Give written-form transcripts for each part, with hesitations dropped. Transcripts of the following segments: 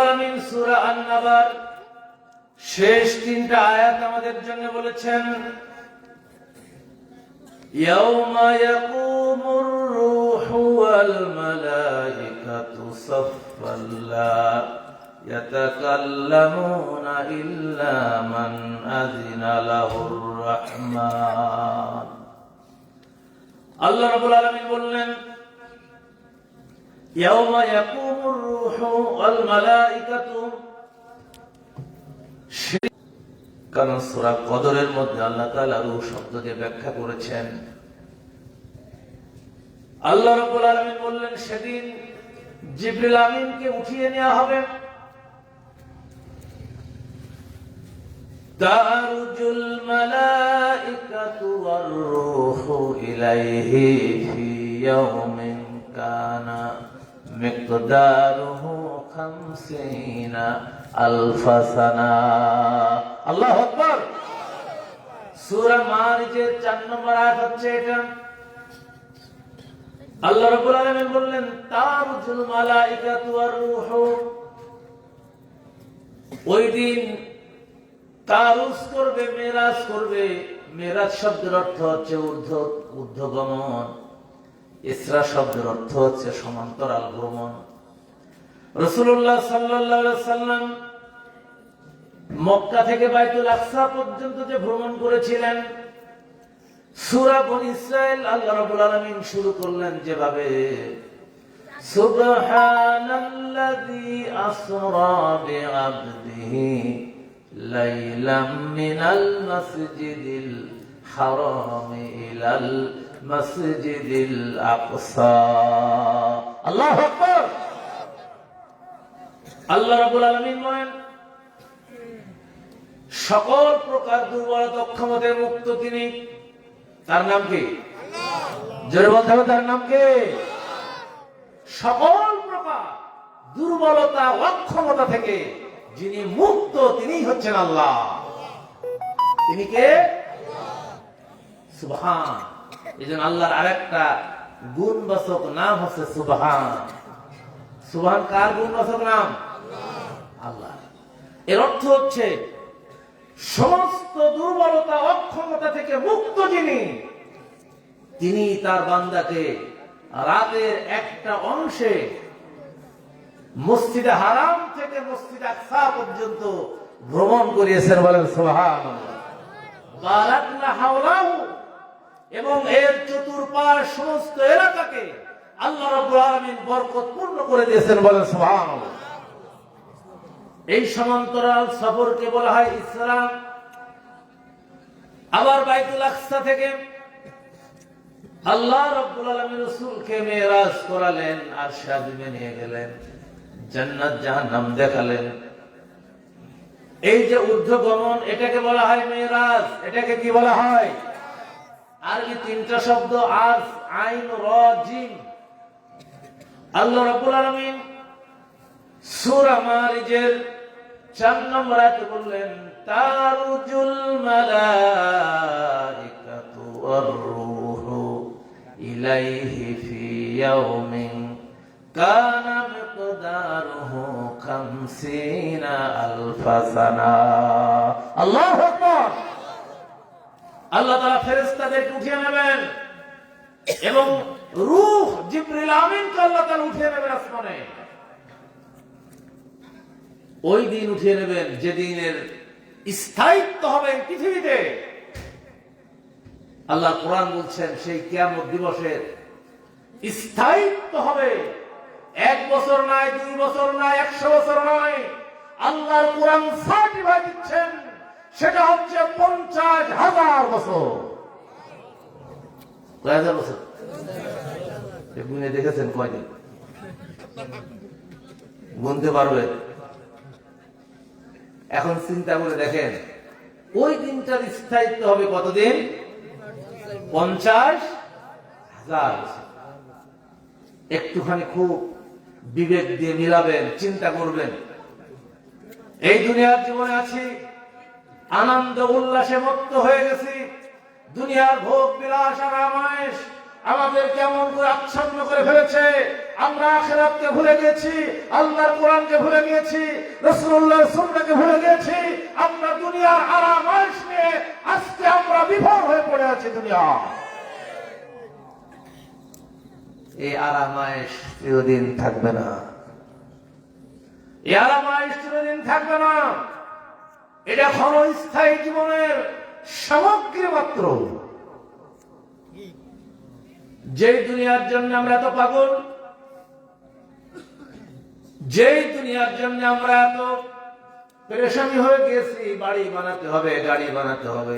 আলামিন সূরা আন-নাবার শেষ তিনটা আয়াত আমাদের জন্য বলেছেন, ইয়াউমা ইয়াকুমুর রূহু ওয়াল মালাইকাতু সাফফান লা ইয়াতাকাল্লামুনা ইল্লা মান আযিনা লাহুর রাহমান। আল্লাহ রাব্বুল আলামিন বললেন, ইয়াউমা ইয়াকুমুর রূহু ওয়াল মালাইকাতু। কারণ সূরা কদরের মধ্যে আল্লাহ তাআলা রূহ শব্দকে ব্যাখ্যা করেছেন। আল্লাহ রাব্বুল আলামিন বললেন, সেদিন জিবরিল আমিনকে উঠিয়ে নেওয়া হবে। তারুজুল মালাইকাতু ওয়ার রূহু ইলাইহি ফি ইয়াউমিন কানা মিকদারুহু 50 আলফা সানা। আল্লাহু আকবার। সূরা মারিজের 4 নম্বর আয়াত হচ্ছে এটা। আল্লাহ রাব্বুল আলামিন বললেন, তারুজুল মালাইকাতু ওয়ার রূহু। ওই দিন তারুজ করবে, মেরাজ করবে। মেরাজ শব্দের অর্থ হচ্ছে ঊর্ধ্বগমন। ইসরা শব্দের অর্থ হচ্ছে সমান্তরাল ভ্রমণ। রাসূলুল্লাহ সাল্লাল্লাহু আলাইহি ওয়াসাল্লাম মক্কা থেকে বাইতুল আকসা পর্যন্ত যে ভ্রমণ করেছিলেন, সূরা বনী ইসরাইল আল্লাহ রাব্বুল আলামিন শুরু করলেন যেভাবে, সুবহানাল্লাযী আসরা বিআবদিহি লাইলাম মিনাল মাসজিদিল হারাম ইলাল মাসজিদিল আকসা। আল্লাহু আকবার। আল্লাহ রাব্বুল আলামিন বলেন, সকল প্রকার দুর্বলতা অক্ষমতায় মুক্ত তিনি। তার নাম কি? জোরে বলতে হবে, তার নাম কি? সকল প্রকার দুর্বলতা অক্ষমতা থেকে যিনি মুক্ত তিনি হচ্ছেন আল্লাহ। তিনি কে? সুবহান। এইজন্য আল্লাহর আরেকটা গুণবাচক নাম হচ্ছে সুবহান। সুবহান কার গুণবাচক নাম? আল্লাহ। এর অর্থ হচ্ছে সমস্ত দুর্বলতা অক্ষমতা থেকে মুক্ত যিনি, তিনি তার বান্দাকে রাতের একটা অংশে মসজিদে হারাম থেকে মসজিদে আকসা পর্যন্ত ভ্রমণ করিয়েছেন। বলেন সুবহানাল্লাহ। বারাকনা হাওলাহু। এবং এর চতুর্পাশ সমস্ত এলাকাকে আল্লাহ রাব্বুল আলামিন বরকতপূর্ণ করে দিয়েছেন। বলেন সুবহানাল্লাহ। এই সমান্তরাল সফরকে বলা হয় ইসরা। আবার বাইতুল আকসা থেকে আল্লাহ রাব্বুল আলামিন রাসূলকে মেরাজ করালেন, আরশে আজিমে নিয়ে গেলেন, জান্নাত জাহান্নাম দেখালেন। এই যে ঊর্ধ্বগমন, এটাকে বলা হয় মেরাজ। এটাকে কি বলা হয়? আরবি তিনটা শব্দ, আরশ, আইন, র, জিম। আল্লাহ রাব্বুল আলামিন সূরা মারিজের 4 নম্বর আয়াতে বললেন, তারুজুল মালাইকাতু ওয়ার রূহু ইলাইহি ফি ইয়াউমিন কানা মিকদারুহু 50 আলফা সানা। আল্লাহু আকবার। আল্লাহ তাআলা ফেরেশতাদেরকে উঠিয়ে নেবেন এবং রূহ জিবরিল আমিনকে আল্লাহ তাআলা উঠিয়ে নেবেন আসমানে। ওই দিন উঠিয়ে নেবেন যেদিনের স্থায়িত্ব হবে পৃথিবীতে। আল্লাহ কোরআন বলছেন, সেই কিয়ামত দিবসের স্থায়িত্ব হবে 1 বছর নয়, 2 বছর নয়, 100 বছর নয়। আল্লাহর কোরআন সার্টিফাই দিচ্ছেন, সেটা হচ্ছে 50,000 বছর। কয় হাজার বছর? গুনে দেখেছেন কয়দিন? গুনতে পারবে? এখন চিন্তা করে দেখেন, ওই দিনটার স্থায়িত্ব হবে কতদিন? 50,000। একটুখানি খুব বিবেক দিয়ে মিলাবেন, চিন্তা করবেন। এই দুনিয়ার জীবনে আছি, আনন্দ উল্লাসে মত্ত হয়ে গেছি, দুনিয়ার ভোগ বিলাস আর আরামায়েশ আমাদের কেমন করে আচ্ছন্ন করে ফেলেছে। আমরা আখিরাতকে ভুলে গেছি, আল্লাহর কোরআনকে ভুলে গেছি, রাসূলুল্লাহর সুন্নাহকে ভুলে গেছি। আমরা দুনিয়ার আরাম আয়েশ নিয়ে আজকে আমরা বিভোর হয়ে পড়ে আছি। দুনিয়া এই আরাম আয়েশ চিরদিন থাকবে না, এই আরাম আয়েশ চিরদিন থাকবে না। এটা ক্ষণস্থায়ী জীবনের সামগ্রী মাত্র। যেই দুনিয়ার জন্য আমরা এত পাগল, যেই দুনিয়ার জন্য আমরা এত পেরেশানি হয়ে গেছি, বাড়ি বানাতে হবে, গাড়ি বানাতে হবে,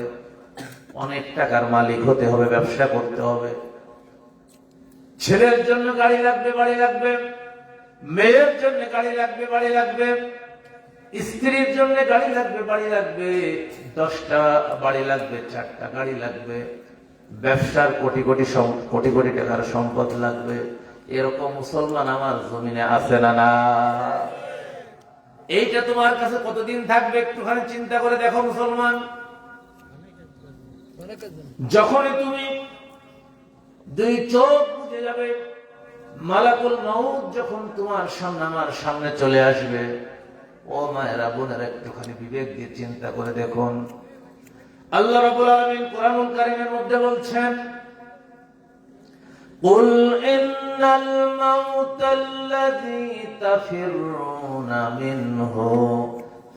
অনেক টাকার মালিক হতে হবে, ব্যবসা করতে হবে, ছেলের জন্য গাড়ি লাগবে, বাড়ি লাগবে, মেয়ের জন্য গাড়ি লাগবে, বাড়ি লাগবে, স্ত্রীর জন্য গাড়ি লাগবে, বাড়ি লাগবে, 10টা বাড়ি লাগবে, 4টা গাড়ি লাগবে, ব্যবসার কোটি কোটি কোটি কোটি টাকার সম্পদ লাগবে। এরকম মুসলমান আমার জমিনে আছে না? না। এইটা তোমার কাছে কতদিন থাকবে একটুখানি চিন্তা করে দেখো মুসলমান। যখনই তুমি 2 চোখ বুঝে যাবে, মালাকুল মাউত যখন তোমার সামনে আমার সামনে চলে আসবে, ও মায়েরা বোনেরা একটুখানি বিবেক দিয়ে চিন্তা করে দেখুন। আল্লাহ রাব্বুল আলামিন কোরআনুল কারীমের মধ্যে বলছেন, কুল ইন্নাল মাউতাল্লাযী তাফিরুনা মিনহু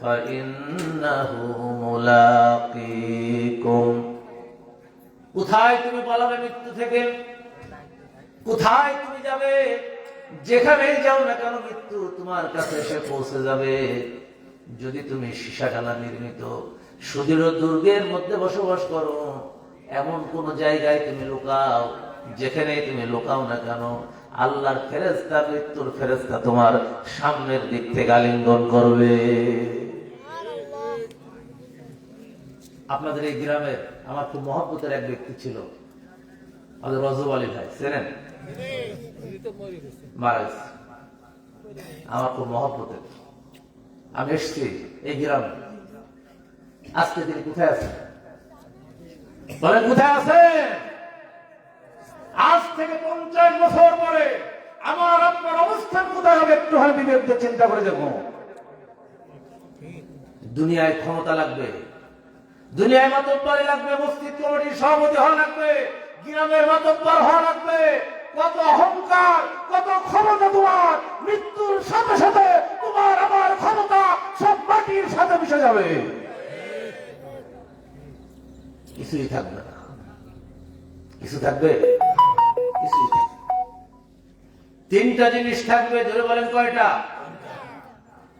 ফাইন্নাহু মুলাকীকুম। কোথায় তুমি পালাবে মৃত্যু থেকে? কোথায় তুমি যাবে? যেখানেই যাও না কেন মৃত্যু তোমার কাছে এসে পৌঁছে যাবে। যদি তুমি সীসাডালা নির্মিত সুদৃঢ় দুর্গের মধ্যে বসবাস করো, এমন কোন জায়গায় তুমি লুকাও, যেখানে তুমি লুকাও না কেন আল্লাহর ফেরেশতা, মৃত্যুর ফেরেশতা তোমার সামনের দিক থেকে আলিঙ্গন করবে। আপনাদের এই গ্রামের আমার খুব মহব্বতের এক ব্যক্তি ছিল, আমাদের রজব আলী ভাই, চেনেন? মারা গেছে। আমার খুব মহব্বতের। আমি এসছি এই গ্রামে, আজকে তিনি কোথায় আছেন বলেন? কোথায় আছেন? আজ থেকে 50 বছর পরে আমার আপনার অবস্থান কোথায় হবে একটুখানি বিবেক দিয়ে চিন্তা করে দেখো। দুনিয়ায় ক্ষমতা লাগবে, দুনিয়ায় মাতব্বরি লাগবে, মসজিদ কমিটির সভাপতি হওয়া লাগবে, গ্রামের মাতব্বর হওয়া লাগবে। কত অহংকার, কত ক্ষমতা তোমার, মৃত্যুর সাথে সাথে তোমার আমার ক্ষমতা সব মাটির সাথে মিশে যাবে, কিছুই থাকবে না। কিছু থাকবে? কিছুই থাকবে। 3টা জিনিস থাকবে। ধরে বলেন কয়টা?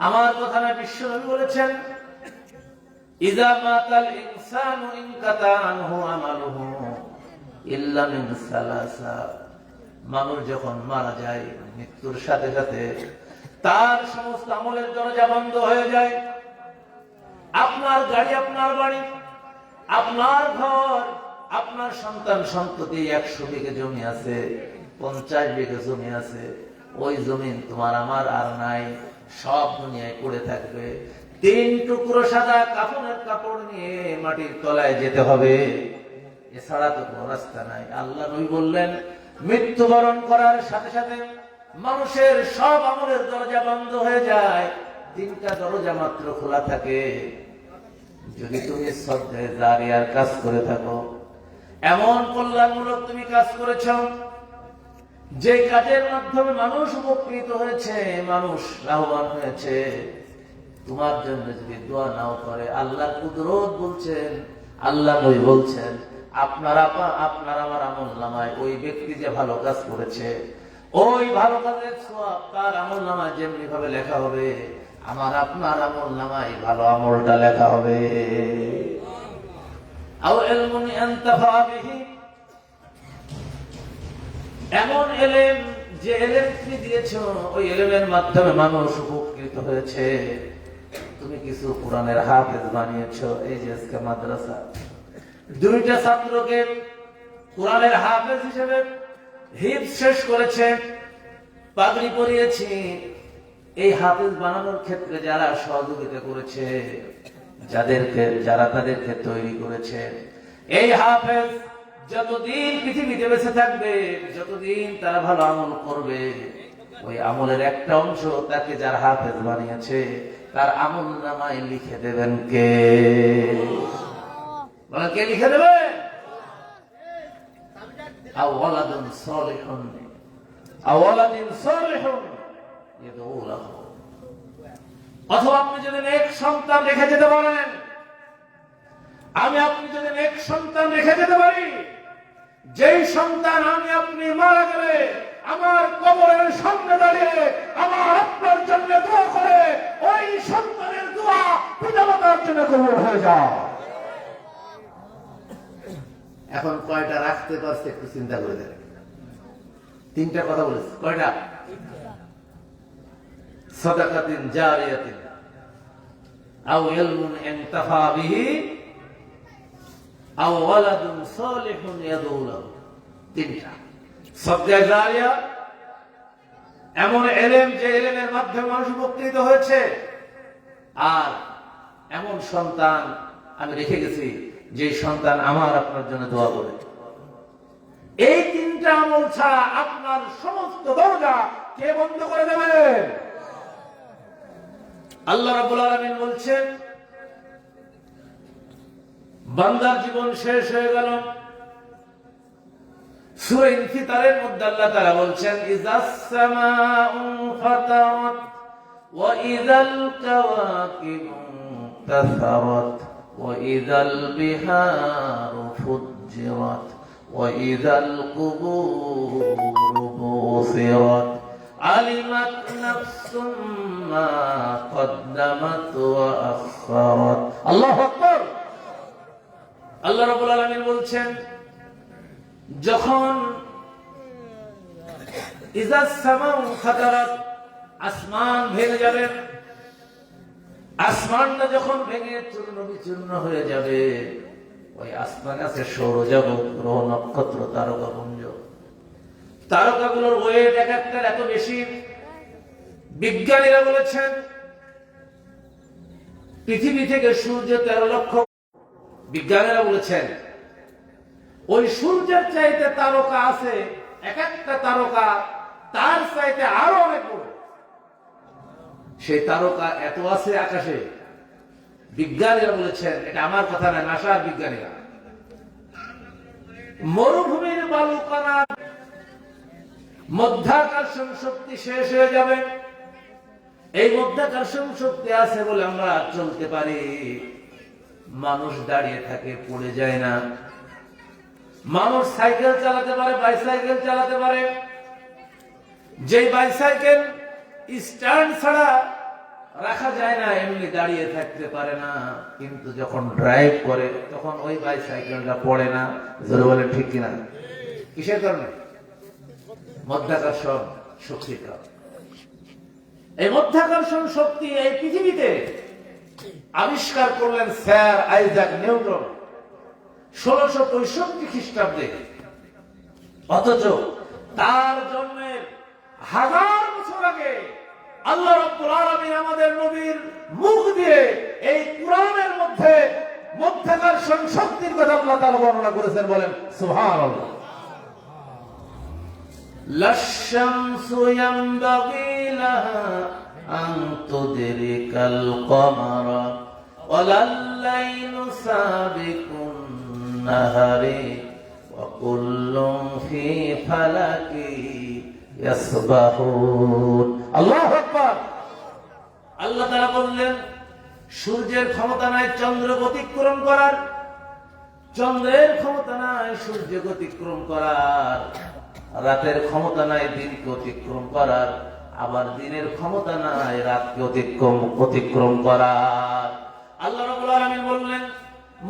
আমার কথা না, বিশ্বনবী বলেছেন, ইযা মাতাল ইনসানু ইনকাতা আনহু আমালুহু ইল্লা মিন সালাসা। মানুষ যখন মারা যায়, মৃত্যুর সাথে সাথে তার সমস্ত আমলের দরজা বন্ধ হয়ে যায়। আপনার গাড়ি, আপনার বাড়ি, আপনার ঘর, আপনার সন্তান সন্ততি, 100 বিঘে জমি আছে, 50 বিঘে জমি আছে, ওই জমিন তোমার আমার আর নাই, সব দুনিয়ায় পড়ে থাকবে। 3 টুকরো সাদা কাফনের কাপড় নিয়ে মাটির তলায় যেতে হবে, এছাড়া তো কোনো রাস্তা নাই। আল্লাহ নবী বললেন, মৃত্যুবরণ করার সাথে সাথে মানুষের সব আমলের দরজা বন্ধ হয়ে যায়, 3টা দরজা মাত্র খোলা থাকে। যদি তুমি সদকায়ে জারিয়ার কাজ করে থাকো, এমন কল্যাণমূলক তুমি কাজ করেছ যে কাজের মাধ্যমে মানুষ উপকৃত হয়েছে, মানুষ লাভবান হয়েছে, তোমার জন্য যদি দোয়া নাও করে, আল্লাহর কুদরত বলছেন, আল্লাহ নবী বলছেন, আপনার আমার আমলনামায় ওই ব্যক্তি যে ভালো কাজ করেছে, ওই ভালো কাজের সওয়াব তার আমলনামায় যেমনি ভাবে লেখা হবে, আমার আপনার আমলনামায় ভালো আমলটা লেখা হবে। আও ইলমুন আনতাফা বিহি, এমন ইলম যে ইলম তুমি দিয়েছো, ওই ইলমের মাধ্যমে মানুষ উপকৃত হয়েছে। তুমি কিছু কোরআনের হাফেজ বানিয়েছো। এই যে আজকে মাদ্রাসা 2টা ছাত্রকে কোরআনের হাফেজ হিসেবে হিফজ শেষ করেছে, পাগড়ি পরিয়েছি। এই হাফেজ বানানোর ক্ষেত্রে যারা সহযোগিতা করেছে, যারা তাদেরকে তৈরি করেছে, এই হাফেজ যতদিন পৃথিবীতে বেঁচে থাকবে, যতদিন তারা ভালো আমল করবে, ওই আমলের একটা অংশ তাকে যার হাফেজ বানিয়েছে তার আমল নামায় লিখে দেবেন কে? বলেন, কে লিখে দেবে? আওয়ালাদুন সালিহুন, আওয়ালাদিন সালিহুন ইয়াদউ লাহু। অথবা আপনি যদি নেক সন্তান রেখে যেতে পারেন, আমি আপনি যদি নেক সন্তান রেখে যেতে পারি, যেই সন্তান আমি আপনি মারা গেলে আমার কবরের সামনে দাঁড়িয়ে আমার আপনার জন্য দোয়া করে, ওই সন্তানের দোয়া পিতামাতার জন্য কবুল হয়ে যায়। এখন কয়টা রাখতে পারছে একটু চিন্তা করে দেখেন। তিনটা কথা বলেছে, কয়টা? সাদাকাতিন জারিয়াতিন আও ইলমুন ইনতাফা বিহি আও ওয়ালাদুন সালিহুন ইয়াদউ লাহু। তিনটা। সাদকা জারিয়া, এমন ইলম যে ইলমের মাধ্যমে মানুষ উপকৃত হয়েছে, আর এমন সন্তান আমি রেখে গেছি যে সন্তান আমার আপনার জন্য দোয়া করে। এই তিনটা আমল ছাড়া আপনার সমস্ত দরজা কে বন্ধ করে দেবে? আল্লাহ রাব্বুল আলামিন বলছেন, বান্দার জীবন শেষ হয়ে গেল। সূরা ইনফিতারের মধ্যে আল্লাহ তাআলা বলছেন, ইযাস সামাউ ফাতারাত ওয়া ইযাল কাওয়াকিবু তাসারাত ওয়া ইযাল বিহারু ফুজ্জিরাত ওয়া ইযাল কুবুরু বুসিরাত আলিমাত নাফসুম মা কদ্দামাত ওয়া আখারাত। আল্লাহু আকবার। আল্লাহ রাব্বুল আলামিন বলছেন, যখন ইযাস সামাউ ফাতারাত, আসমান ভেঙে যাবে, আসমানটা যখন ভেঙে চূর্ণ বিচূর্ণ হয়ে যাবে, ওই আসমানে আছে সৌরজগৎ, গ্রহ, নক্ষত্র, তারকাপুঞ্জ। তারকাগুলোর ওয়েট এক একটার এত বেশি, বিজ্ঞানীরা বলেছেন পৃথিবী থেকে সূর্য 13 লক্ষ। বিজ্ঞানীরা বলেছেন ওই সূর্যের চাইতে তারকা আছে, এক একটা তারকা তার চাইতে আরো অনেক বড়। সেই তারকা এত আছে আকাশে, বিজ্ঞানীরা বলেছেন, এটা আমার কথা না, নাসার বিজ্ঞানীরা। মরুভূমির বালুকণা মধ্যাকর্ষণ শক্তি শেষ হয়ে যাবে। এই মধ্যাকর্ষণ শক্তি আছে বলে আমরা চলতে পারি, মানুষ দাঁড়িয়ে থাকে, পড়ে যায় না। মানুষ সাইকেল চালাতে পারে, বাইসাইকেল চালাতে পারে। যে বাইসাইকেল স্ট্যান্ড ছাড়া রাখা যায় না, এমনি দাঁড়িয়ে থাকতে পারে না, কিন্তু যখন ড্রাইভ করে তখন ওই বাইসাইকেলটা পড়ে না। জোরে বলে ঠিক কিনা? কিসের কারণে? মধ্যাকর্ষণ শক্তিটা। এই মধ্যাকর্ষণ শক্তি এই পৃথিবীতে আবিষ্কার করলেন স্যার আইজাক নিউটন 1665 খ্রিস্টাব্দে। অথচ তার জন্মের 1000 বছর আগে আল্লাহ রাব্বুল আলামিন আমাদের নবীর মুখ দিয়ে এই কুরআনের মধ্যে মধ্যাকর্ষণ শক্তির কথা আল্লাহ তাআলা বর্ণনা করেছেন। বলেন সুবহানাল্লাহ। লাশ-শামসু ইয়ানবাগী লাহা আন তুদরিকাল কমারা ওয়ালাল-লাইলু সাবিকুন নাহারি ওয়া কুল্লুন ফী ফালাকি ইয়াসবাহুন। আল্লাহু আকবার। আল্লাহ তাআলা বললেন, সূর্যের ক্ষমতা নাই চন্দ্র অতিক্রম করার, চন্দ্রের ক্ষমতা নাই সূর্য অতিক্রম করার, রাতের ক্ষমতা নাই দিনকে অতিক্রম করার, আবার দিনের ক্ষমতা নাই রাতকে অতিক্রম করার। আল্লাহ রাব্বুল আলামিন বললেন,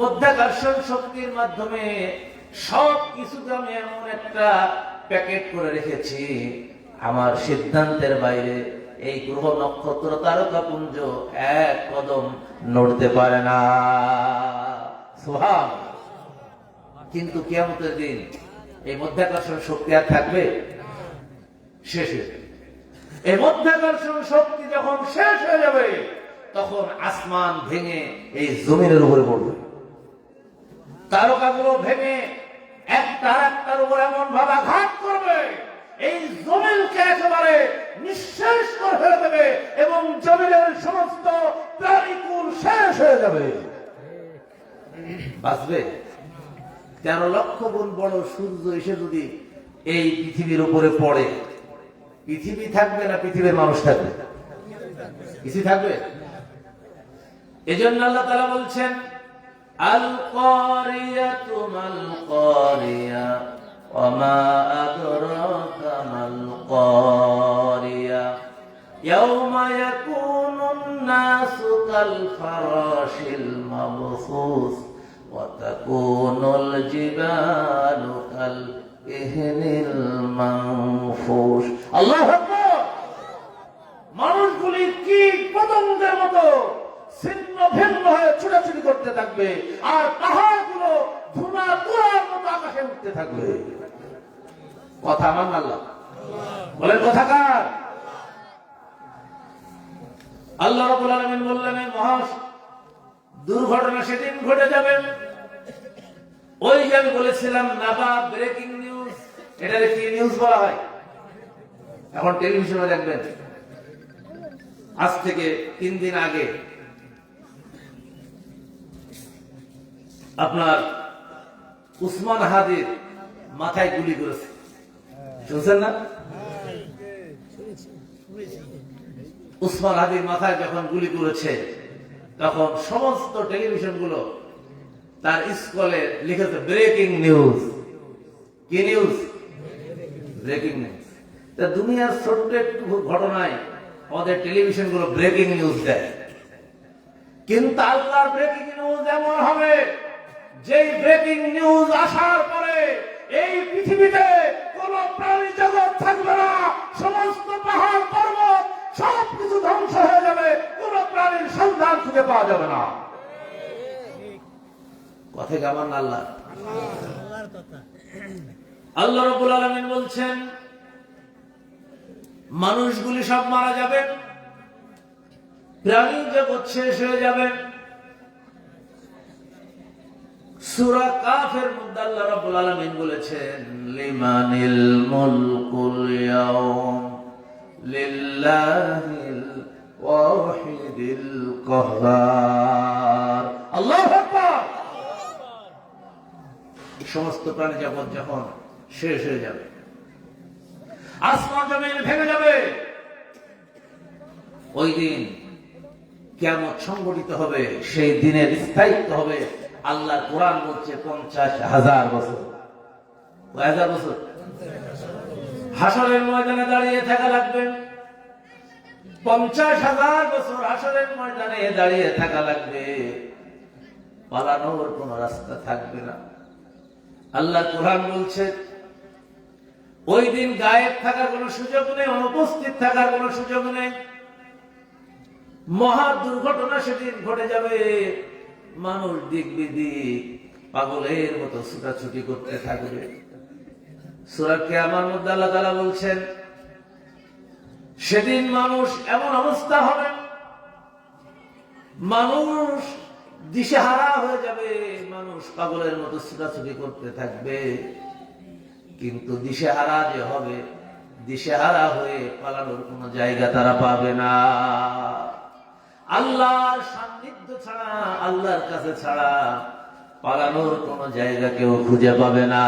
মধ্যাকর্ষণ শক্তির মাধ্যমে সব কিছুকে আমি এমন একটা প্যাকেট করে রেখেছি, আমার সিদ্ধান্তের বাইরে এই গ্রহ, নক্ষত্র, তারকাপুঞ্জ এক কদম নড়তে পারে না। সুবহান। কিন্তু কিয়ামতের দিন এই মধ্যাকর্ষণ শক্তি আর থাকবে? শেষ হয়ে যাবে। এই মধ্যাকর্ষণ শক্তি যখন শেষ হয়ে যাবে, তখন আসমান ভেঙে এই জমিনের উপরে পড়বে, তারকাগুলো ভেঙে একটার উপর এমন ভাবে আঘাত করবে, এই জমিনকে একেবারে নিঃশেষ করে ফেলে দেবে এবং জমিনের সমস্ত প্রাণীকুল শেষ হয়ে যাবে। বাঁচবে? 13 লক্ষ গুণ বড় সূর্য এসে যদি এই পৃথিবীর উপরে পড়ে, পৃথিবী থাকবে না পৃথিবীর মানুষ থাকবে? কিছু থাকবে। এজন্য আল্লাহ তাআলা বলছেন, আল কারিয়াতু মাল কারিয়া ওয়া মা আদরাকা মাল কারিয়া ইয়াওমা ইয়াকুনুন নাসু কাল ফারাশিল মাবসুস ওয়া তাকুনুল জিবালু কাল ইহনিল মানফুস। আল্লাহু আকবার। মানুষগুলি কীট পতঙ্গের মতো ছিন্ন ভিন্ন হয়ে ছুটাছুটি করতে থাকবে, আর পাহাড়গুলো ধুনা তুলার মতো আকাশে উঠতে থাকবে। কথা মান আল্লাহ বলেন, কথা কার? আল্লাহ রাব্বুল আলামিন বললেন, এই মহা দুর্ঘটনা সেদিন ঘটে যাবে। ওই যে আমি বলেছিলাম নাবা, ব্রেকিং নিউজ, এটারে কি নিউজ বলা হয়? এখন টেলিভিশনে দেখবেন, আজ থেকে 3 দিন আগে আপনার উসমান হাদির মাথায় গুলি করেছে, শুনছেন না? উসমান হাদির মাথায় যখন গুলি করেছে, তখন সমস্ত টেলিভিশন গুলো তার স্কলে লিখেছে ব্রেকিং নিউজ। কি নিউজ? Breaking news. তা দুনিয়ার ছোট্ট একটু ঘটনায় আমাদের টেলিভিশন গুলো ব্রেকিং নিউজ দেয়, কিন্তু আল্লাহর ব্রেকিং নিউজ এমন হবে যেই ব্রেকিং নিউজ আসার পরে এই পৃথিবীতে কোন প্রাণী জগৎ থাকবে না, সমস্ত পাহাড় পর্বত সবকিছু ধ্বংস হয়ে যাবে, কোন প্রাণীর সন্ধান খুঁজে পাওয়া যাবে না। কথা কেমন? আল্লাহ আল্লাহ রাব্বুল আলামিন বলছেন, মানুষগুলি সব মারা যাবে, প্রাণী জগৎ শেষ হয়ে যাবে। সূরা কাফের মধ্যে আল্লাহ রাব্বুল আলামিন বলেছেন, লিমানিল মুলকুল ইয়াউম লিল্লাহিল ওয়াহিদিল কাহ্হার। আল্লাহু আকবার। সমস্ত প্রাণী জগৎ যখন শেষ হয়ে যাবে, আসমান জমিন ভেঙে যাবে, ওই দিন কিয়ামত সংঘটিত হবে, সেই দিনের স্থায়িত্ব হবে। আল্লাহর কোরআন বলছে 50,000 বছর। 1000 বছর হাসরের ময়দানে দাঁড়িয়ে থাকা লাগবে। 50,000 বছর হাসরের ময়দানে দাঁড়িয়ে থাকা লাগবে, পালানোর কোন রাস্তা থাকবে না। আল্লাহ কোরআন বলছে, ওই দিন গায়েব থাকার কোন সুযোগ নেই, অনুপস্থিত থাকার কোন সুযোগ নেই। মহা দুর্ঘটনা সেদিন ঘটে যাবে। মানুষ দিক বিদিক পাগলের মতো ছুটাছুটি করতে থাকবে। সূরা কিয়ামার মধ্যে আল্লাহ তাআলা বলছেন, সেদিন মানুষ এমন অবস্থা হবে, মানুষ দিশেহারা হয়ে যাবে, মানুষ পাগলের মতো ছুটাছুটি করতে থাকবে। কিন্তু দিশেহারা যে হবে, দিশেহারা হয়ে পালানোর কোন জায়গা তারা পাবে না। আল্লাহর সান্নিধ্য ছাড়া, আল্লাহর কাছে ছাড়া পালানোর কোন জায়গা কেউ খুঁজে পাবে না।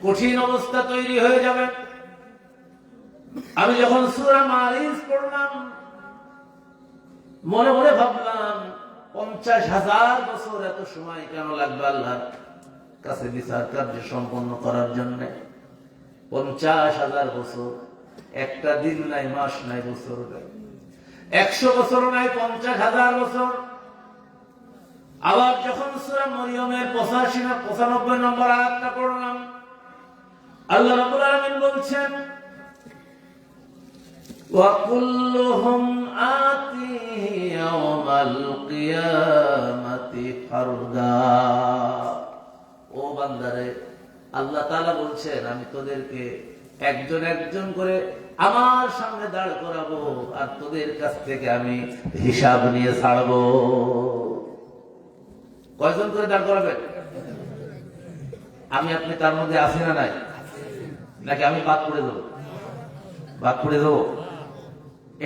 কঠিন অবস্থা তৈরি হয়ে যাবে। আমি যখন সূরা মারিজ পড়লাম, মনে মনে ভাবলাম 50,000 বছর এত সময় কেন লাগবে আল্লাহর কাছে বিচার কার্য সম্পন্ন করার জন্য? 50,000 বছর, একটা দিন নাই, মাস নাই, বছর নাই, 100 বছর নাই, 50,000 বছর। আবার যখন সূরা মরিয়মের 85-95 নম্বর আয়াতটা পড়লাম, আল্লাহ রাব্বুল আলামিন বলছেন, ওয়া কুল্লুহুম আতিহি ইয়াওমাল কিয়ামাতি ফারদা। ও বান্দারে, আল্লাহ তাআলা বলছেন, আমি তোদেরকে একজন একজন করে আমার সামনে দাঁড় করাবো, আর তোদের কাছ থেকে আমি হিসাব নিয়ে ছাড়বো। কয়জন করে দাঁড় করাবেন? আমি আপনি তার মধ্যে আছি না নাই? নাকি আমি বাদ পড়ে দেবো? বাদ পড়ে দেবো?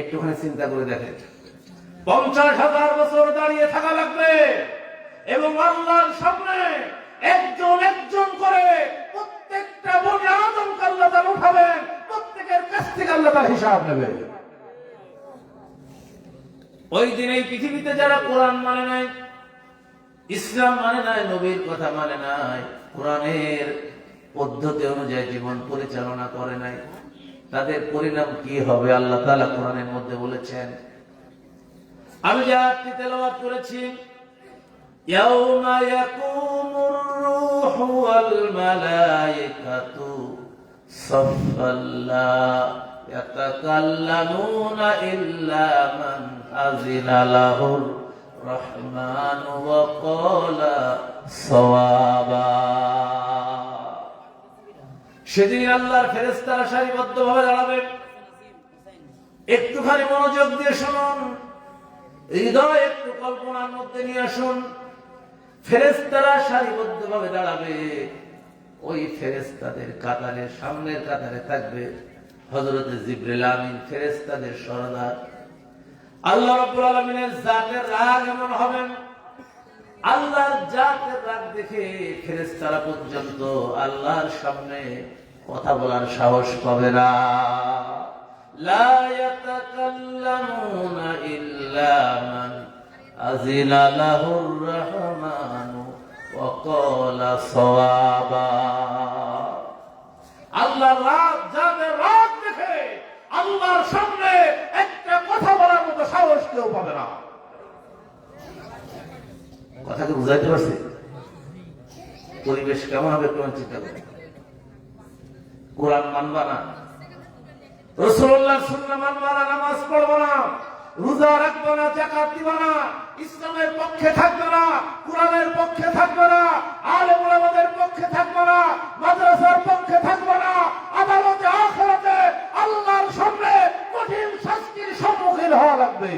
একটুখানি চিন্তা করে দেখেন, 50,000 বছর দাঁড়িয়ে থাকা লাগবে এবং আল্লাহর সামনে একজন একজন করে প্রত্যেকটা বনি আদমকে আল্লাহ তাআলা উঠাবেন, প্রত্যেকের কাছ থেকে আল্লাহ তাআলা হিসাব নেবে। ওই দিন এই পৃথিবীতে যারা কোরআন মানে নাই, ইসলাম মানে নাই, নবীর কথা মানে নাই, কোরআনের পদ্ধতি অনুযায়ী জীবন পরিচালনা করে নাই, তাদের পরিণাম কি হবে আল্লাহ তাআলা কোরআনের মধ্যে বলেছেন। আমি যে আয়াতটি তেলাওয়াত করেছি, ইয়াউমা ইয়াকুমুর রূহু ওয়াল মালায়েকাতু সাফফান লা ইয়াতাকাল্লামুনা ইল্লা মান আযিনা লাহুর রহমান ওয়া ক্বালা সাওয়াবা। সেদিন আল্লাহর ফেরেশতারা সারিবদ্ধভাবে দাঁড়াবে। একটুখানি মনোযোগ দিয়ে শুনুন, হৃদয় একটু কল্পনার মধ্যে নিয়ে আসুন। ফেরেশতারা সারিবদ্ধভাবে দাঁড়াবে। ওই ফেরেশতাদের কাতারে, সামনের কাতারে থাকবে হযরত জিবরিল আমিন, ফেরেশতাদের সরদার। আল্লাহ রাব্বুল আলামিনের জাতের রাগ এমন হবে, আল্লাহর জাতের রাগ দেখে ফেরেশতারা পর্যন্ত আল্লাহর সামনে কথা বলার সাহস পাবে না। লা ইয়াতাকাল্লামুনা ইল্লা মান আযিনা লাহুর রহমানু ওয়া ক্বালা সাওয়াবা। আল্লাহর রাগ, জাতের রাগ দেখে আল্লাহর সামনে একটা কথা বলার মতো সাহস কেউ পাবে না। কথাকে বুঝাইতে পারছি? পরিবেশ কেমন হবে একটু চিন্তা করুন। কোরআন মানবা না, রাসূলুল্লাহর সুন্নাহ মানবা না, নামাজ পড়বা না, রোজা রাখবা না, যাকাত দিবা না, ইসলামের পক্ষে থাকবে না, কোরআনের পক্ষে থাকবে না, আলেম ওলামাদের পক্ষে থাকবে না, মাদ্রাসার পক্ষে থাকবে না, আদালতে আখিরাতে আল্লাহর সামনে কঠিন শাস্তির সম্মুখীন হওয়া লাগবে।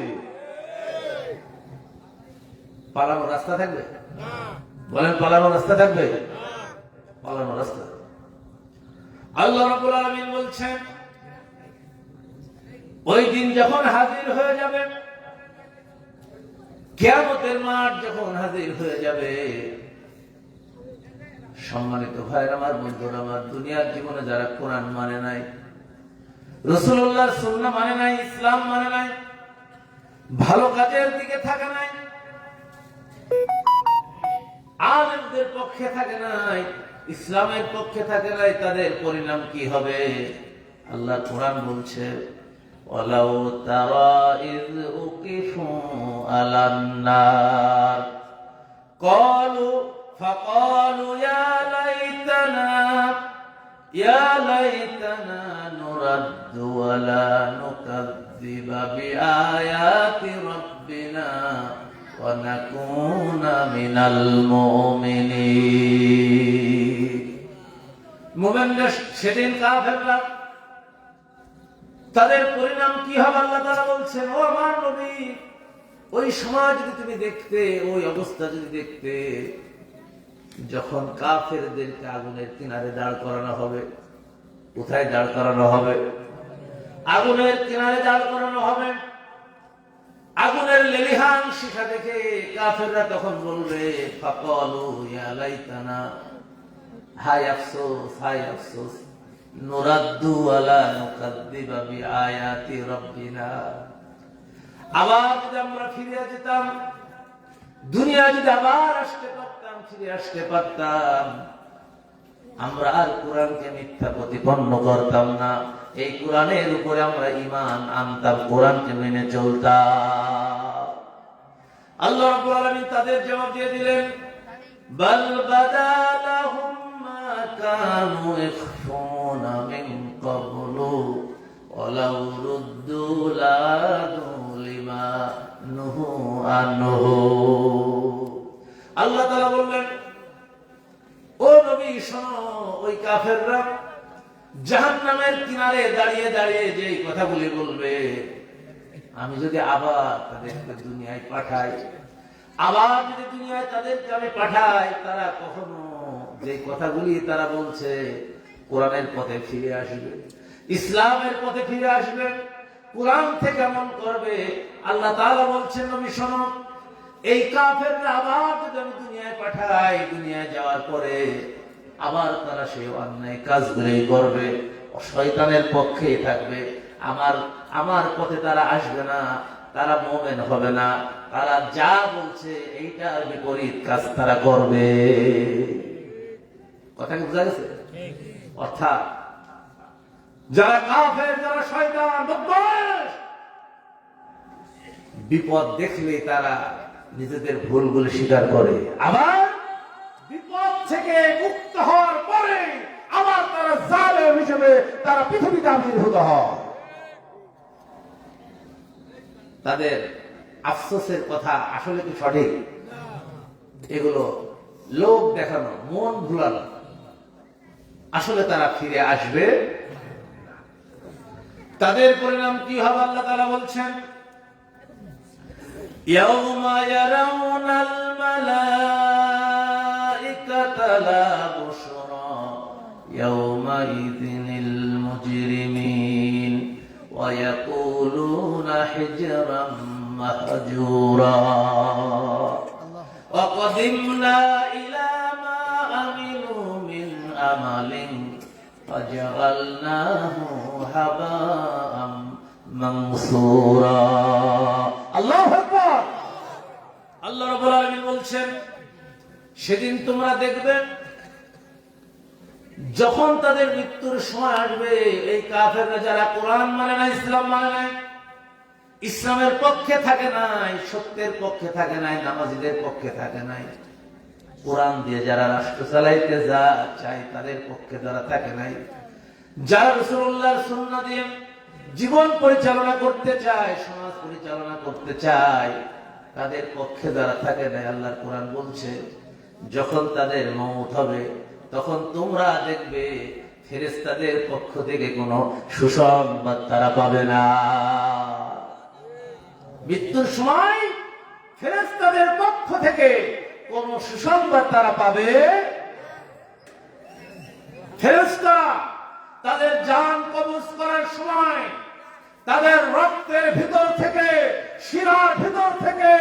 পালানোর রাস্তা থাকবে? বলেন, পালানোর রাস্তা থাকবে? পালানোর রাস্তা। আল্লাহ রাব্বুল আলামিন বলছেন, ওই দিন যখন হাজির হয়ে যাবে, কিয়ামতের মাঠ যখন হাজির হয়ে যাবে, সম্মানিত ভাইরা আমার, বন্ধুরা আমার, দুনিয়ার জীবনে যারা কোরআন মানে নাই, রাসূলুল্লাহর সুন্নাহ মানে নাই, ইসলাম মানে নাই, ভালো কাজের দিকে থাকে নাই, আলেমদের পক্ষে থাকে নাই, ইসলামের পক্ষে থাকে নাই, তাদের পরিণাম কি হবে? আল্লাহ কোরআন বলছে, ওয়ালাউ তারা ইয উকিফু আলান নার ক্বালু ফাকালু ইয়া লাইতানা নুরাদ্দু ওয়া লা নুকাযযিবা বিআয়াতি রাব্বিনা ওয়া নাকুনা মিনাল মুমিনিন। মুমিনরা সেদিন কাফেররা, তাদের পরিণাম কি হবে আল্লাহ তাআলা বলছেন, ও আমার নবী, ওই সময় যদি তুমি দেখতে, ওই অবস্থা যদি দেখতে, যখন কাফেরদেরকে আগুনের কিনারে দাঁড় করানো হবে। কোথায় দাঁড় করানো হবে? আগুনের কিনারে দাঁড় করানো হবে। আগুনের লেলিহান শিখা দেখে কাফেররা তখন বলবে, ফাকালু ইয়া লাইতানা, হায় আফসোস, হায় আফসোস, নুরাদ্দু ওয়ালা নুকাযযিবা বিআয়াতি রাব্বিনা। আবার যদি আমরা ফিরে যেতাম, দুনিয়া যদি আবার আসতে পারতাম, ফিরে আসতে পারতাম, আমরা আর কোরআনকে মিথ্যা প্রতিপন্ন করতাম না, এই কোরআনের উপরে আমরা ঈমান আনতাম, কোরআনকে মেনে চলতাম। আল্লাহ রাব্বুল আলামিন তাদের জবাব দিয়ে দিলেন, বাল বাদালাহুম মা কানু ইখফুনা মিন ক্বাবলু ওয়ালাউ রুদ্দু লাদু লিমা নুহু আনহু। আল্লাহ তাআলা বললেন, ও নবী শোনো, ওই কাফেররা জাহান্নামের কিনারে দাঁড়িয়ে দাঁড়িয়ে যে কথাগুলি বলবে, আমি যদি আবার তাদেরকে দুনিয়ায় পাঠাই, আবার যদি দুনিয়ায় তাদেরকে আমি পাঠাই, তারা কখনো যে কথাগুলি তারা বলছে কোরআনের পথে ফিরে আসবে, ইসলামের পথে ফিরে আসবে, কোরআন থেকে আমল করবে। আল্লাহ তাআলা বলছেন, নবী শোনো, এই কাফেররা আবার যদি আমি দুনিয়ায় পাঠাই, দুনিয়ায় যাওয়ার পরে আবার তারা সেই অন্যায় কাজগুলি করবে, শয়তানের পক্ষেই থাকবে, আমার পথে তারা আসবে না, তারা মুমিন হবে না, তারা যা বলছে এইটার বিপরীত কাজ তারা করবে। কথা কি বোঝা গেছে? অর্থাৎ যারা কাফের, যারা শয়তান, বদমাশ, বিপদ দেখলে তারা নিজেদের ভুলগুলো স্বীকার করে, আবার বিপদ থেকে মুক্ত হওয়ার পরে আবার তারা জালেম হিসেবে তারা পৃথিবীতে আবির্ভূত হয়। তাদের আফসোসের কথা আসলে কি সঠিক? এগুলো লোক দেখানো, মন ভুলানো। আসলে তারা ফিরে আসবে। তাদের পরিণাম কি হবে আল্লাহ তাআলা বলছেন, ইয়াউমা ইয়ারাউনাল মালাইকাতা লা বুশরা ইয়াউমাইযিনিল মুজরিমিন ওয়া ইয়াকুলুনা হিজরাম মাহজুরা ওয়া কাদিমনা ইলা মা আমিলু মিন আমালিন ফাজআলনাহু হাবাআম মানসুরা। আল্লাহু আকবার। আল্লাহ রাব্বুল আলামিন বলছেন, সেদিন তোমরা দেখবে যখন তাদের মৃত্যুর সময় আসবে, এই কাফেররা যারা কোরআন মানে না, ইসলাম মানে না, ইসলামের পক্ষে থাকে নাই, সত্যের পক্ষে থাকে নাই, নামাজীদের পক্ষে থাকে নাই, কোরআন দিয়ে যারা রাষ্ট্র চালাইতে যা চায় তাদের পক্ষে যারা থাকে নাই, যারা রাসূলুল্লাহর সুন্নাহ দিয়ে জীবন পরিচালনা করতে চায়, সমাজ পরিচালনা করতে চায়, তাদের পক্ষে যারা থাকে নাই, আল্লাহর কোরআন বলছে যখন তাদের মওত হবে তখন তোমরা দেখবে ফেরেশতাদের পক্ষ থেকে কোনো সুসংবাদ তারা পাবে না। মৃত্যুর সময় ফেরেশতাদের পক্ষ থেকে কোনো সুসংবাদ তারা পাবে। ফেরেশতারা তাদের জান কবজ করার সময় তাদের রক্তের ভিতর থেকে, শিরার ভিতর থেকে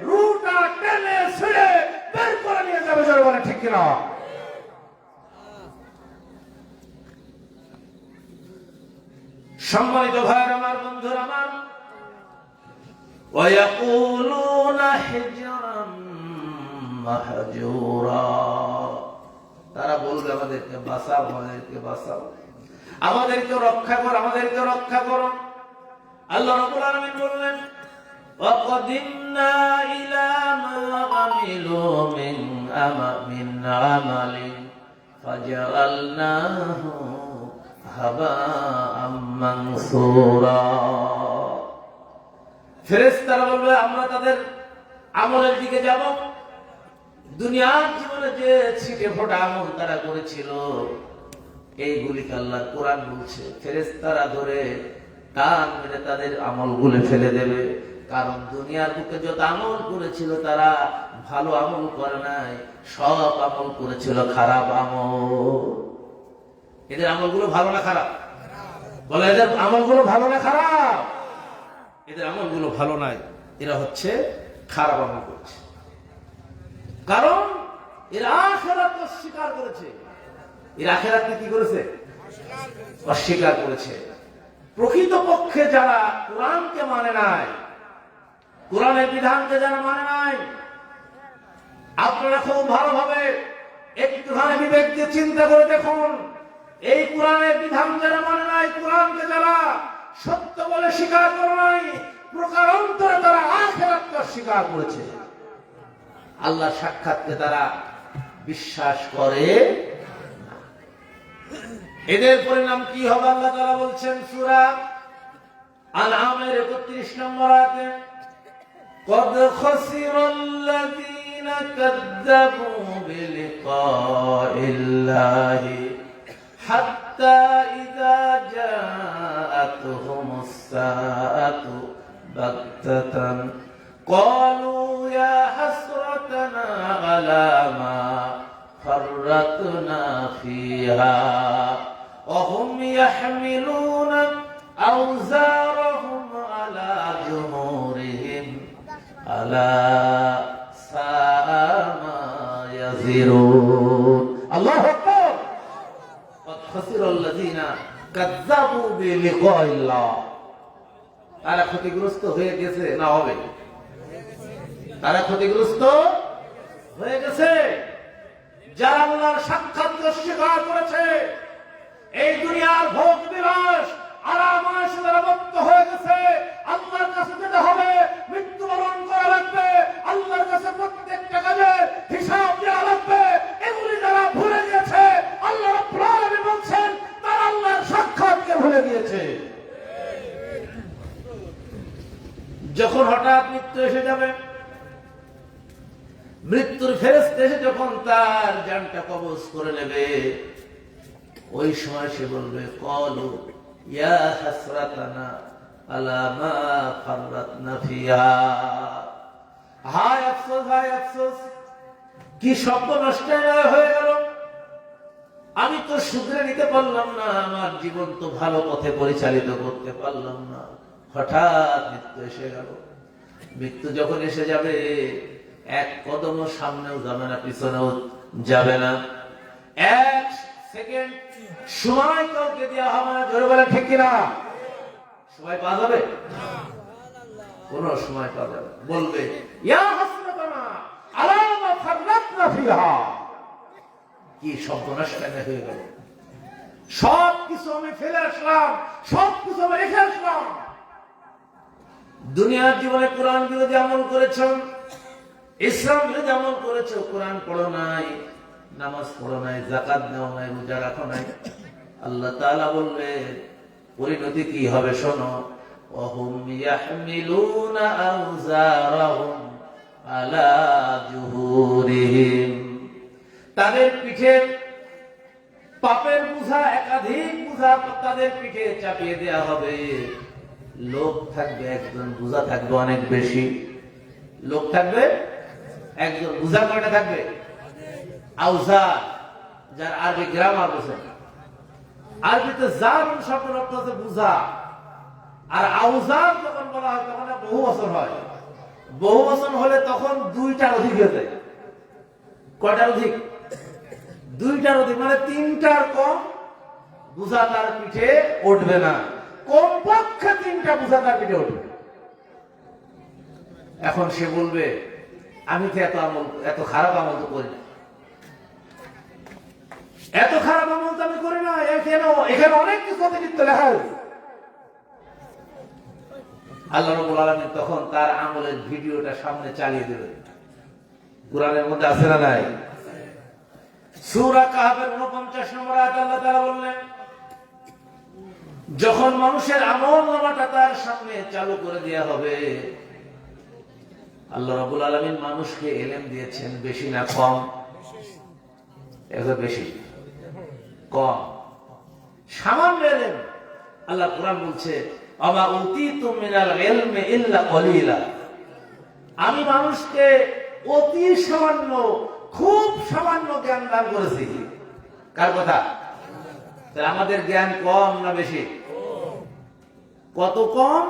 রূহটা টেনে ছিঁড়ে বের করে নিয়ে যাবে। জোরে বলে ঠিক কিনা? সম্মানিত ভাইয়ের আমার, বন্ধুরা আমার, ওয়া ইয়াকুলুনা হিজরাম মাহজুরা, তারা বলবে আমাদেরকে বাঁচাও, আমাদেরকে বাঁচাও, আমাদেরকে রক্ষা করো, আমাদেরকে রক্ষা করো। আল্লাহ রাব্বুল আলামিন বললেন, ওয়া কাদিমনা ইলা মা আমিলু মিন আমালিন ফাজআলনাহু হাবাআম মানসুরা। ফেরেশতারা বলবে আমরা তাদের আমলের দিকে যাব, দুনিয়ার জীবনে যে ছিটে ফোটা আমল তারা করেছিল এইগুলিকে আল্লাহর কোরআন বলছে ফেরেশতারা ধরে টান মেরে তাদের আমলগুলো ফেলে দেবে। কারণ দুনিয়ার বুকে যত আমল করেছিল তারা ভালো আমল করে নাই, সব আমল করেছিল খারাপ আমল। এদের আমলগুলো ভালো না খারাপ? বলে এদের আমলগুলো ভালো না খারাপ? এদের আমলগুলো ভালো নাই, এরা হচ্ছে খারাপ আমল করছে। কারণ এরা আখিরাত অস্বীকার করেছে। এরা আখিরাতকে কি করেছে? অস্বীকার করেছে। প্রকৃতপক্ষে যারা কোরআনকে মানে নাই, কোরআনের বিধানকে যারা মানে নাই, আপনারা খুব ভালোভাবে একটুখানি বিবেক দিয়ে চিন্তা করে দেখুন, এই কোরআনের বিধান যারা মানে নাই, কোরআনকে যারা সত্য বলে স্বীকার করে নাই, প্রকারান্তরে তারা আখিরাতকে অস্বীকার করেছে। আল্লাহ সাক্ষাৎকে তারা বিশ্বাস করে না। এদের পরিণাম কি হবে আল্লাহ তাআলা বলছেন সূরা আনআমের ৩১ নম্বর আয়াতে, قد خسر الذين كذبوا بلقاء الله حتى إذا جاءتهم الساعة بغتة قالوا يا حسرتنا على ما فرطنا فيها وهم يحملون أوزارهم على ظهورهم ألا ساء ما يزرون الله أكبر قد خسر الذين كذبوا بلقاء الله তারা ক্ষতিগ্রস্ত হয়ে গেছে না হবে? তারা ক্ষতিগ্রস্ত হয়ে গেছে যারা আল্লাহর সাক্ষাৎকে অস্বীকার করেছে। এই দুনিয়ার ভোগ বিলাস আরাম-আয়েশে যারা মত্ত হয়ে গেছে, আল্লাহর কাছে যেতে হবে, মৃত্যুবরণ করা লাগবে, আল্লাহর কাছে প্রত্যেকটা কাজের হিসাব দেওয়া লাগবে, এগুলি যারা ভুলে গিয়েছে, আল্লাহ রাব্বুল আলামিন বলছেন তারা আল্লাহর সাক্ষাৎকে ভুলে গিয়েছে। যখন হঠাৎ মৃত্যু এসে যাবে, মৃত্যুর ফেরেশতা এসে যখন তার জানটা কবজ করে নেবে, ওই সময় সে বলবে ক্বালু ইয়া হাসরাতানা আলা মা ফাররাতনা ফিহা, হায় আফসোস, হায় আফসোস, কি সর্বনষ্ট হয়ে গেল, আমি তো শুধরে নিতে পারলাম না, আমার জীবন তো ভালো পথে পরিচালিত করতে পারলাম না, হঠাৎ মৃত্যু এসে গেল। মৃত্যু যখন এসে যাবে, এক কদম সামনেও যাবে না, পিছনেও যাবে না, এক সেকেন্ড সময় কাউকে দেওয়া হবে না। জোরে বলেন ঠিক কিনা? সময় পাওয়া যাবে? কোন সময় পাওয়া যাবে? বলবে ইয়া হাসরাতানা আলা মা ফাররাতনা ফিহা, কি সর্বনাশ হয়ে গেল, সব কিছু আমি ফেলে আসলাম, সব কিছু আমি রেখে আসলাম। দুনিয়ার জীবনে কোরআন বিরোধী আমল করেছেন, ইসলাম বিরোধী আমল করেছে, কোরআন পড়ো নাই, নামাজ পড়ো নাই, যাকাত দাও নাই, রোজা রাখো নাই, আল্লাহ তাআলা বলবে পরিণতি কি হবে শোনো, ওয়াহুম ইয়াহমিলুনা আওজারাহুম আলা জুহুরিহিম, তাদের পিঠে পাপের বোঝা, একাধিক বোঝা তাদের পিঠে চাপিয়ে দেয়া হবে। লোক থাকবে একজন, বোঝা থাকবে অনেক বেশি। লোক থাকবে একজন, বোঝা কয়টা থাকবে? আওজার, যার আরবি গ্রামার বলছেন, আরবিতে জার শব্দের অর্থ হচ্ছে বোঝা, আর আওজার যখন বলা হয় তখন বহু বছর হয়। বহু বছর হলে তখন দুইটার অধিক হয়ে যায়। কয়টার অধিক? দুইটার অধিক, মানে তিনটার কম বোঝা তার পিঠে উঠবে না, কমপক্ষে তিনটা বোঝা তার পিঠে উঠবে। এখন সে বলবে আমি তো এত খারাপ আমল তো করি না, এত খারাপ আমল তো আমি করি না, এখানে অনেক কিছু অতিরিক্ত লেখা হয়েছে। আল্লাহ রাব্বুল আলামিন তখন তার আমলের ভিডিওটা সামনে চালিয়ে দেবে। কুরআনের মধ্যে আছে না নাই? সূরা কাহফের 49 নম্বর আয়াতে আল্লাহ তাআলা বললেন, যখন মানুষের আমলনামাটা তার সামনে চালু করে দেয়া হবে, আল্লাহ রাব্বুল আলামিন মানুষকে ইলম দিয়েছেন, বেশি না কম? বেশি? কম? সামান্য ইলম। আল্লাহ কোরআন বলছে আমা উতিতুম মিনাল ইলমি ইল্লা কলিলা, আমি মানুষকে অতি সামান্য, খুব সামান্য জ্ঞান দান করেছি। কার কথা? আমাদের জ্ঞান কম না বেশি? কত কম!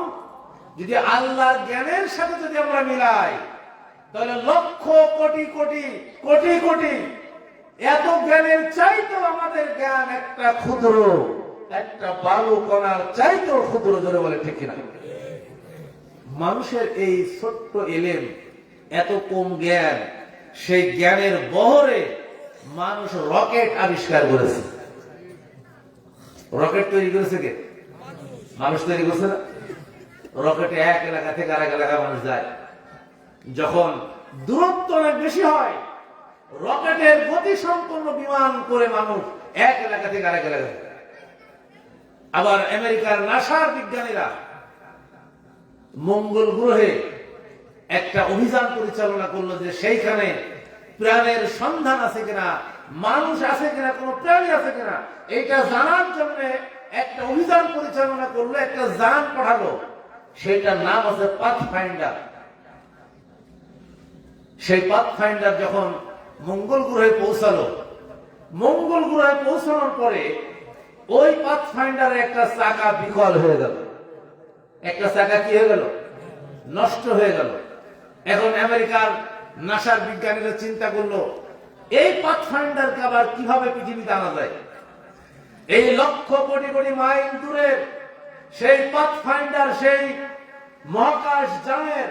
যদি আল্লাহর জ্ঞানের সাথে যদি আমরা মিলাই, তাহলে লক্ষ কোটি কোটি কোটি কোটি এত জ্ঞানের চাইতেও আমাদের জ্ঞান একটা ক্ষুদ্র, একটা বালু কণার চাইতেও ক্ষুদ্র। জোরে বলে ঠিক কিনা? মানুষের এই ছোট্ট ইলম, এত কম জ্ঞান, সেই জ্ঞানের বহরে মানুষ রকেট আবিষ্কার করেছে। রকেট তৈরি করেছে কে? মানুষ তৈরি করছে না? রকেটে এক এলাকা থেকে আরেক এলাকা মানুষ যায়। যখন দূরত্ব অনেক বেশি হয়, রকেটের গতি সম্পন্ন বিমান করে মানুষ এক এলাকা থেকে আরেক এলাকা যায়। আবার আমেরিকার নাসার বিজ্ঞানীরা মঙ্গল গ্রহে একটা অভিযান পরিচালনা করলো যে সেইখানে প্রাণের সন্ধান আছে কিনা, মানুষ আছে কিনা, কোন প্রাণী আছে কিনা, এইটা জানার জন্য একটা অভিযান পরিচালনা করলো, একটা যান পাঠালো, সেটার নাম আছে পাথফাইন্ডার। সেই পাথফাইন্ডার যখন মঙ্গল গ্রহে পৌঁছালো, মঙ্গল গ্রহে পৌঁছানোর পরে ওই পাথফাইন্ডারে একটা চাকা বিকল হয়ে গেল, একটা চাকা কি হয়ে গেল, নষ্ট হয়ে গেল। এখন আমেরিকার নাসার বিজ্ঞানীরা চিন্তা করলো এই পাথফাইন্ডারকে আবার কিভাবে পৃথিবীতে আনা যায়। এই লক্ষ কোটি কোটি মাইল দূরের সেই পাথফাইন্ডার, সেই মহাকাশ যানের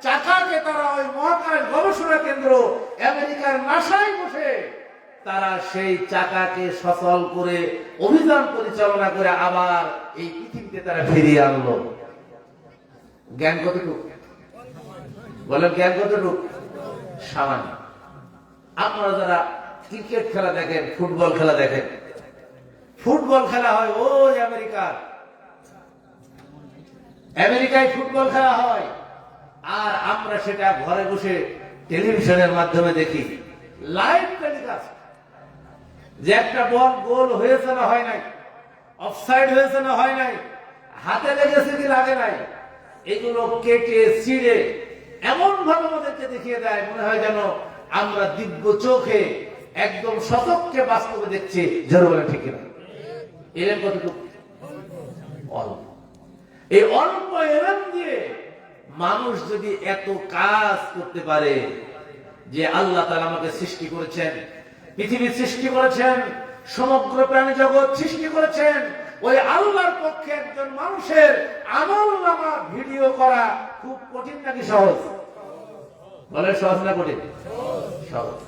চাকাকে তারা ওই মহাকাশ গবেষণা কেন্দ্র আমেরিকার নাসায় বসে তারা সেই চাকাকে সচল করে অভিযান পরিচালনা করে আবার এই পৃথিবীতে তারা ফিরিয়ে আনলো। জ্ঞান কতটুকু বলেন, জ্ঞান কতটুকু? সামান্য। আপনারা যারা ক্রিকেট খেলা দেখেন, ফুটবল খেলা দেখেন, ফুটবল খেলা হয় ওই আমেরিকায় ফুটবল খেলা হয়, আর আমরা সেটা ঘরে বসে টেলিভিশনের মাধ্যমে দেখি, লাইভ টেলিকাস্ট, যে একটা বল গোল হয়েছে না হয় নাই, অফসাইড হয়েছে না হয় নাই, হাতে লেগেছে কি লাগে নাই, এগুলো কেটে ছিঁড়ে এমন ভাবে আমাদেরকে দেখিয়ে দেয়, মনে হয় যেন আমরা দিব্য চোখে একদম সচক্ষে বাস্তবে দেখছি। জোরে বলে ঠিক না? এলেন কতটুকু? অল্প। এই অল্প এলেন দিয়ে মানুষ যদি এত কাজ করতে পারে, যে আল্লাহ তাআলা আমাকে সৃষ্টি করেছেন, পৃথিবী সৃষ্টি করেছেন, সমগ্র প্রাণী জগৎ সৃষ্টি করেছেন, ওই আল্লাহর পক্ষে একজন মানুষের আমলনামা ভিডিও করা খুব কঠিন নাকি সহজ? বলে সহজ না কঠিন? সহজ।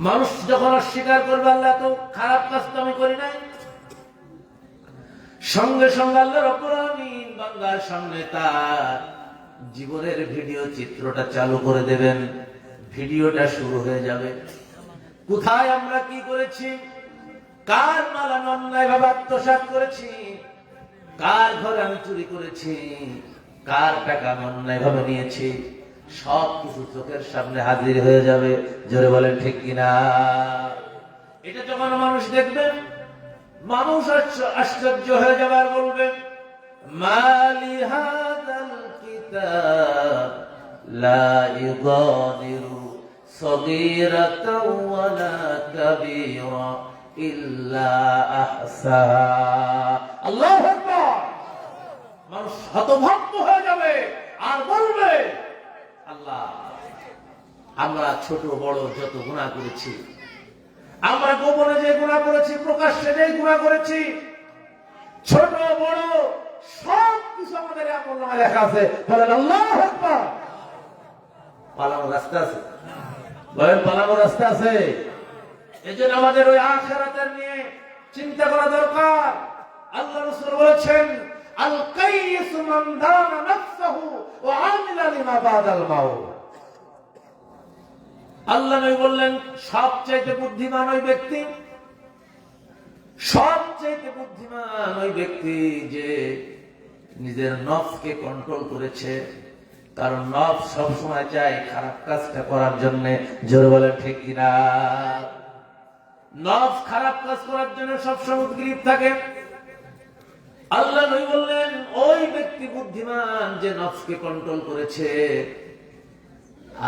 মানুষ যখন অস্বীকার করবে আল্লাহ তো খারাপ কাজ তো আমি করি নাই, সঙ্গে সঙ্গে আল্লাহ রব্বুল আলামিন বান্দার সামনে তার জীবনের ভিডিও চিত্রটা চালু করে দেবেন। ভিডিওটা শুরু হয়ে যাবে। কোথায় আমরা কি করেছি, কার মাল আমি অন্যায় ভাবে আত্মসাৎ করেছি, কার ঘরে আমি চুরি করেছি, কার টাকা আমি অন্যায় ভাবে নিয়েছি, সব কিছু চোখের সামনে হাজির হয়ে যাবে। জোরে বলেন ঠিক কিনা? এটা যখন মানুষ দেখবেন, মানুষ আশ্চর্য হয়ে যাবে আর বলবেন, মালি হাযাল কিতাব লা ইউগাদিরু সগীরাতাও ওয়ালা কাবীরা ইল্লা আহসাহা। আল্লাহু আকবার। মানুষ হতভম্ব হয়ে যাবে আর বলবে, আল্লাহ, আমরা ছোট বড় যত গুনাহ করেছি, আমরা গোপনে যে গুনাহ করেছি, প্রকাশ্যে যে গুনাহ করেছি, ছোট বড় সব কিছু আমাদের আমলনামায় লেখা আছে। বলেন আল্লাহু আকবার। পালানোর রাস্তা আছে? বলেন পালানোর রাস্তা আছে? এজন্য আমাদের ওই আখিরাতের নিয়ে চিন্তা করা দরকার। আল্লাহ রাসূল বলেছেন, আল কাইয়িস মান দানা নাফসাহু ওয়া আমিলা লিমা বাদাল মাউত। আল্লাহ নবী বললেন, সবচেয়ে বুদ্ধিমান ওই ব্যক্তি, সবচেয়ে বুদ্ধিমান ওই ব্যক্তি যে নিজের নফসকে কন্ট্রোল করেছে। কারণ নফস সবসময় চায় খারাপ কাজটা করার জন্য। জোরে বলেন ঠিক কিনা? নফস খারাপ কাজ করার জন্য সবসময় উদ্গ্রীব থাকে। আল্লাহ নবী বললেন, ওই ব্যক্তি বুদ্ধিমান যে নফসকে কন্ট্রোল করেছে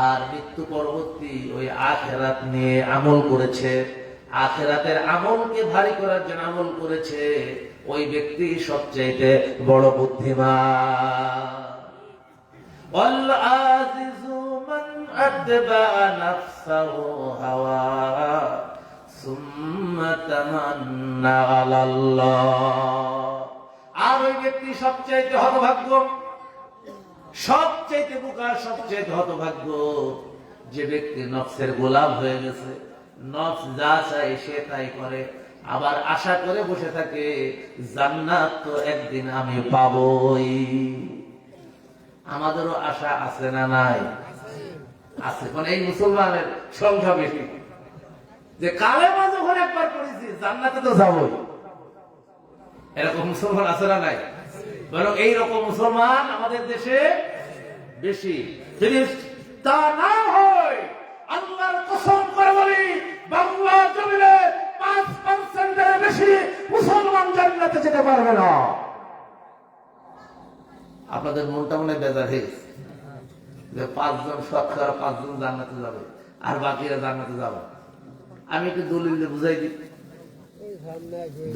আর মৃত্যু পরবর্তী ওই আখিরাত নিয়ে আমল করেছে, আখিরাতের আমলকে ভারী করার জন্য আমল করেছে, ওই ব্যক্তি সবচেয়ে বড় বুদ্ধিমান। ওয়াল আজিজু মান আদবা নাফসাহু হাওয়া সুম্মা তামান্না আলাল্লাহ। আর ওই ব্যক্তি সবচেয়ে হতভাগ্য, সবচেয়ে বোকা, সবচেয়ে হতভাগ্য যে ব্যক্তি নফসের গোলাম হয়ে গেছে। নফস যা চায় সে তাই করে, আবার আশা করে বসে থাকে জান্নাত তো একদিন আমি পাবই। আমাদেরও আশা আছে না নাই? আছে। মানে এই মুসলমানের সংখ্যা বেশি, যে কালেমা যখন একবার পড়েছি জান্নাতে তো যাবই, এরকম মুসলমান আছে না নাই? বরং এইরকম মুসলমান আমাদের দেশে বেশি। যদি তা না হয়, আল্লাহর কসম করে বলি, বাংলা জমিনে 5% বেশি মুসলমান জান্নাতে যেতে পারবে না। আপনাদের মনটা মনে বেজার হয়ে গেছে যে 5 জন, 5 জন জান্নাতে যাবে আর বাকিরা জান্নাতে যাবে। আমি একটু দলিল দিয়ে বুঝাই দিই।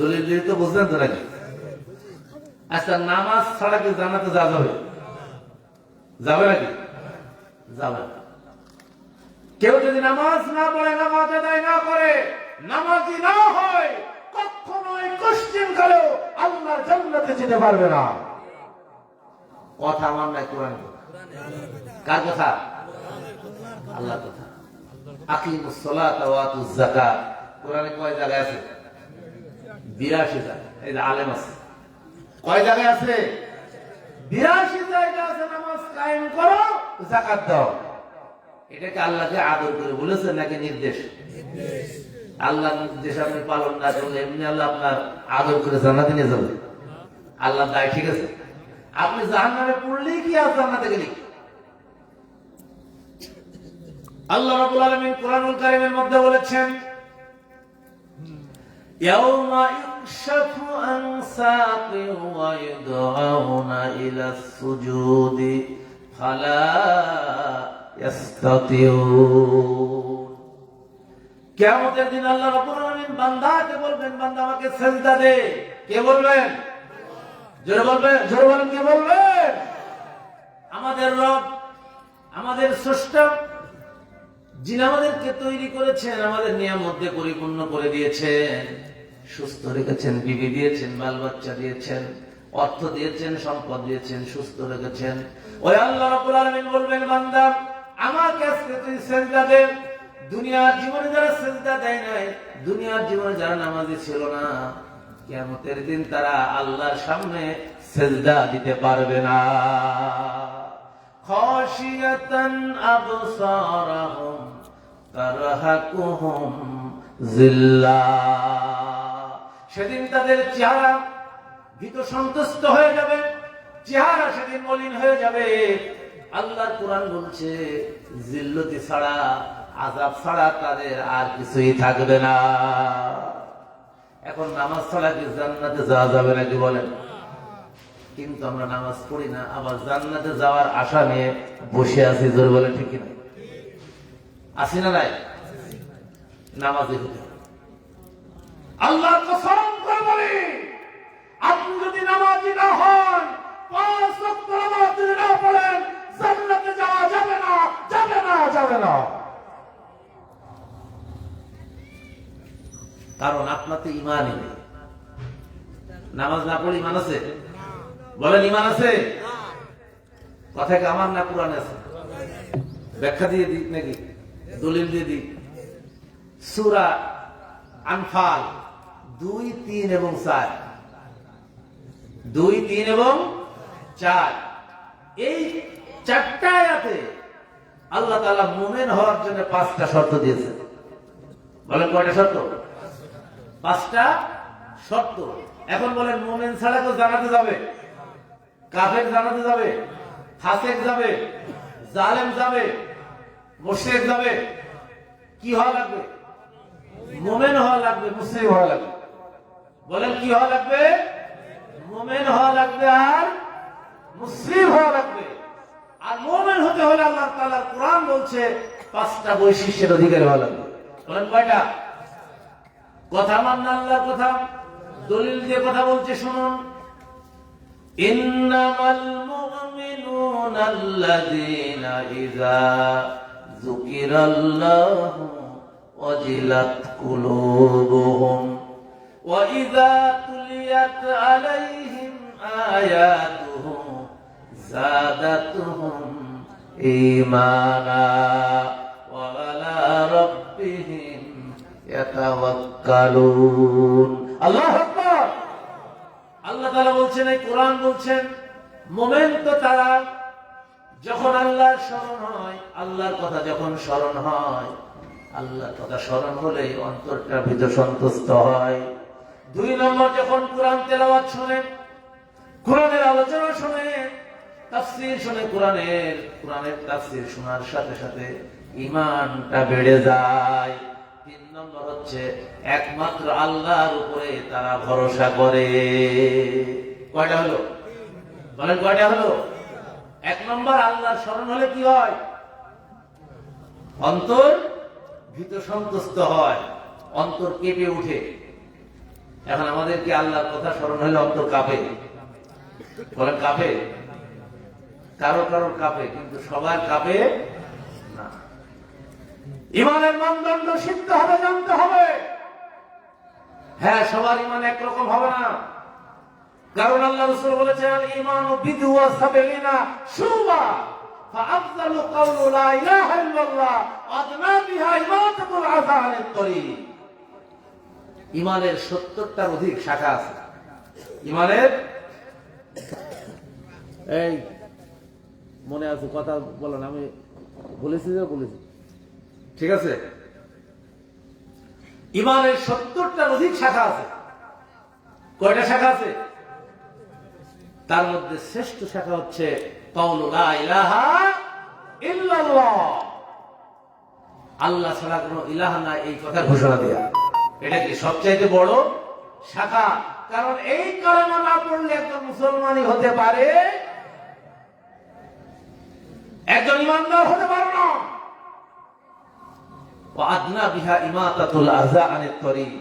দলিল দিয়ে তো বুঝলেন তো নাকি? আচ্ছা, নামাজ ছাড়া কি জান্নাতে যাওয়া যাবে? যাবে নাকি? যাবে না। কেউ যদি নামাজ না পড়ে, নামাজ আদায় না করে, নামাজি না হয়, কখনোই কোশ্চেন কালেও আল্লাহ জান্নাতে যেতে পারবে না। কথা আমার নাই, কোরআন। কার কথা? আল্লাহ কথা। আকিমুস সালাতা ওয়া আতুজ যাকাত কোরআনে কয় জায়গায় আছে? 82 জায়গায়। এই যে আলেম আছে, কয় জায়গায় আছে? 82 জায়গায় আছে। নামাজ কায়েম করো, যাকাত দাও। এটাকে আল্লাহকে আদর করে বলেছেন নাকি নির্দেশ? আল্লাহ নির্দেশ আপনি পালন না করলে এমনি আল্লাহ আপনার আদর করে জান্নাতে নিয়ে যাবে। আল্লাহ দায়, ঠিক আছে? আপনি জাহান্নামে পড়লেই কি আর জান্নাতে গেলি? আল্লাহ রাব্বুল আলামিন কোরআনুল কারীমের মধ্যে বলেছেন, ইয়াউমা ইউকশাফু আন সাকিন ওয়া ইউদআউনা ইলাস সুজুদি ফালা ইস্তাতিউন। কিয়ামতের দিন আল্লাহ রাব্বুল আলামিন বান্দাকে বলবেন, বান্দা আমাকে সিজদা দে। কে বলবেন? জোরে বলবেন, জোরে বলেন, কে বলবেন? আমাদের রব, আমাদের স্রষ্টা, যিনি আমাদেরকে তৈরি করেছেন, আমাদের নিয়ামত দিয়ে পরিপূর্ণ করে দিয়েছেন, সুস্থ রেখেছেন, বিবি দিয়েছেন, বাল বাচ্চা দিয়েছেন, অর্থ দিয়েছেন, সম্পদ দিয়েছেন, সুস্থ রেখেছেন। ওই আল্লাহ রাব্বুল আলামিন বলবেন, বান্দা আমাকে আজকে তুই সিজদা দে। দুনিয়ার জীবনে যারা সিজদা দেয় নাই, দুনিয়ার জীবনে যারা নামাজি ছিল না, কিয়ামতের দিন তারা আল্লাহর সামনে সিজদা দিতে পারবে না। খাশিয়াতান আবসারাহুম তারহাকুহুম জিল্লাহ। সেদিন তাদের চেহারা ভীত সন্তুষ্ট হয়ে যাবে, চেহারা সেদিন মলিন হয়ে যাবে। আল্লাহর কোরআন বলছে, জিল্লতি ছাড়া, আযাব ছাড়া তাদের আর কিছুই থাকবে না। এখন নামাজ ছাড়া কি জান্নাতে যাওয়া যাবে নাকি বলেন? কিন্তু আমরা নামাজ পড়ি না, আবার জান্নাতে যাওয়ার আশা নিয়ে বসে আছি। জোর বলে ঠিক না? আসি না নাই? নামাজে আল্লাহর কসম করে বলি, আপনি যদি নামাজি না হন, 5 ওয়াক্ত নামাজ যদি না পড়েন, জান্নাতে যাওয়া যাবে না, যাবে না, যাবে না। কারণ আপনার তো ইমানই নেই। নামাজ না পড়ে ইমান আছে? বলেন, ইমান আছে? কথা কি আমার না কোরআনে আছে? ব্যাখ্যা দিয়ে দিই নাকি দলিল দিয়ে দিই? সূরা আনফাল 2, 3 এবং 4, 2, 3 এবং 4, এই 4টা আয়াতে আল্লাহ তাআলা মুমিন হওয়ার জন্য 5টা শর্ত দিয়েছেন। বলেন কয়টা শর্ত? 5টা শর্ত। এখন বলেন, মুমিন ছাড়া তো জান্নাতে যাবে? কাফের জান্নাতে যাবে? ফাসিক যাবে? জালেম যাবে? মুশরিক যাবে? কি হওয়া লাগবে? মুমিন হওয়া লাগবে, মুসলিম হওয়া লাগবে। বলেন কি হওয়া লাগবে? মুমিন হওয়া লাগবে আর মুসলিম হওয়া লাগবে। আর মুমিন হতে হলে আল্লাহ তাআলার কোরআন বলছে 5টা বৈশিষ্ট্যের অধিকারী হওয়া লাগবে। বলেন কয়টা? কথা মাননা আল্লাহর কথা, দলিল দিয়ে কথা বলছে, শুনুন। ইন্নামাল মুমিনুনা আল্লাযীনা ইযা যুকিরাল্লাহু ওয়াজিলাত কুলুবুহুম ওয়া ইযা তুলিয়াত আলাইহিম আয়াতুহু যাদাতুহুম ঈমানা ওয়া আলা রাব্বিহিম ইয়াতাওয়াক্কালুন। আল্লাহু আকবার। আল্লাহ তাআলা বলছেন, এই কোরআন বলছেন, মুমিন তো তারা যখন আল্লাহর স্মরণ হয়, আল্লাহর কথা যখন স্মরণ হয়, আল্লাহর কথা স্মরণ হলে অন্তরটা ভীত সন্তুষ্ট হয়। 2 নম্বর, যখন কোরআন তেলাওয়াত শুনে, কোরআনের আলোচনা শুনে, তাফসীর শুনে, কোরআনের তাফসীর শোনার সাথে সাথে ঈমানটা বেড়ে যায়। 3 নম্বর হচ্ছে, একমাত্র আল্লাহর উপরে তারা ভরসা করে। কয়টা হলো? বলেন কয়টা হলো? 1 নম্বর, আল্লাহর স্মরণ হলে কি হয়? অন্তর ভীত সন্তুষ্ট হয়। অন্তর কেঁপে উঠে। এখন আমাদের কি আল্লাহর কথা স্মরণ হলে অন্তর কাঁপে? বলেন কাঁপে? কারো কারো কাঁপে, কিন্তু সবার কাঁপে না। ইমানের মানদণ্ড শিখতে হবে, জানতে হবে। হ্যাঁ, সবার ইমান একরকম হবে না, কারণ আল্লাহ রাসূল বলেছেন ঈমানু বিদুয়া সাবিনা শুবা ফাআফযালু কাওলু লা ইলাহা ইল্লাল্লাহ আদনা বিহা ইমাতাতুল আযা আনিত তরিক। ইমানের 70টার অধিক শাখা আছে। ইমানের এই মনে আছে কথা বলেন, আমি বলেছি যে বলেছি, ঠিক আছে? ইমানের 70টার অধিক শাখা আছে। কয়টা শাখা আছে? তার মধ্যে শ্রেষ্ঠ শাখা হচ্ছে কাউলু লা ইলাহা ইল্লাল্লাহ, আল্লাহ ছাড়া কোনো ইলাহ নাই, এই কথা ঘোষণা দেয়া। এটা কি সবচাইতে বড় শাখা? কারণ এই কালেমা না পড়লে একজন মুসলমানই হতে পারে, একজন ইমানদার হতে পারে না। আদনা বিহা ইমাতাতুল আযা আনিত তরিক।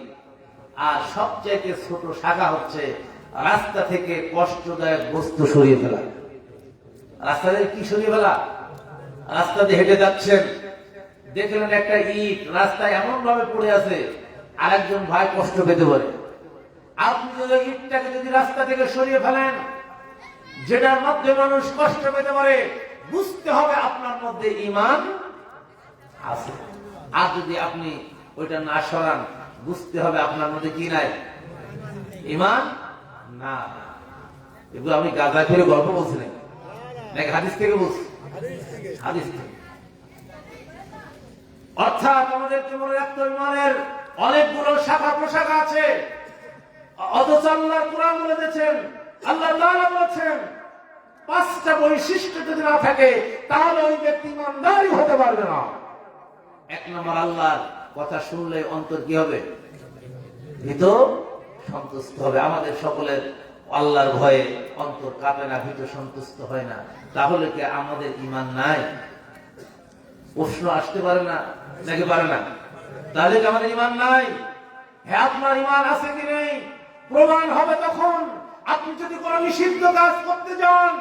আর সবচাইতে ছোট শাখা হচ্ছে রাস্তা থেকে কষ্টদায়ক বস্তু সরিয়ে ফেলা। রাস্তা থেকে কি সরিয়ে ফেলা? রাস্তা দিয়ে হেঁটে যাচ্ছেন, দেখলেন একটা ইট রাস্তায় এমন ভাবে পড়ে আছে, আরেকজন ভাই কষ্ট পেতে পারে। আপনি যদি ইটটাকে যদি রাস্তা থেকে সরিয়ে ফেলেন, যেটার মধ্যে মানুষ কষ্ট পেতে পারে, বুঝতে হবে আপনার মধ্যে ঈমান আছে। আর যদি আপনি ওইটা না সরান, বুঝতে হবে আপনার মধ্যে কি নাই? ঈমান না। এগুলো আমি গাঁজা খেলে গল্প বলছি নাকি হাদিস থেকে বলছি? হাদিস থেকে। অর্থাৎ আমাদেরকে মনে রাখতে হবে ঈমানের অনেকগুলো শাখা প্রশাখা আছে। অথচ আল্লাহ কুরআন বলে দিয়েছেন, আল্লাহ তাআলা বলেছেন 5টা বৈশিষ্ট্য যদি না থাকে তাহলে ওই ব্যক্তি ঈমানদারই হতে পারবে না। 1 নম্বর, আল্লাহর কথা শুনলে অন্তর কি হবে? ভীত সন্তুষ্ট হবে। আমাদের সকলের আল্লাহর ভয়ে অন্তর কাঁপে না, ভীত সন্তুষ্ট হয় না। তাহলে কি আমাদের ঈমান নাই? প্রশ্ন আসতে পারে না নাকি পারে না? তাহলে কি আমাদের ঈমান নাই? হ্যাঁ, আপনার ঈমান আছে কি নেই প্রমাণ হবে তখন আপনি যদি কোনো নিষিদ্ধ কাজ করতে যান,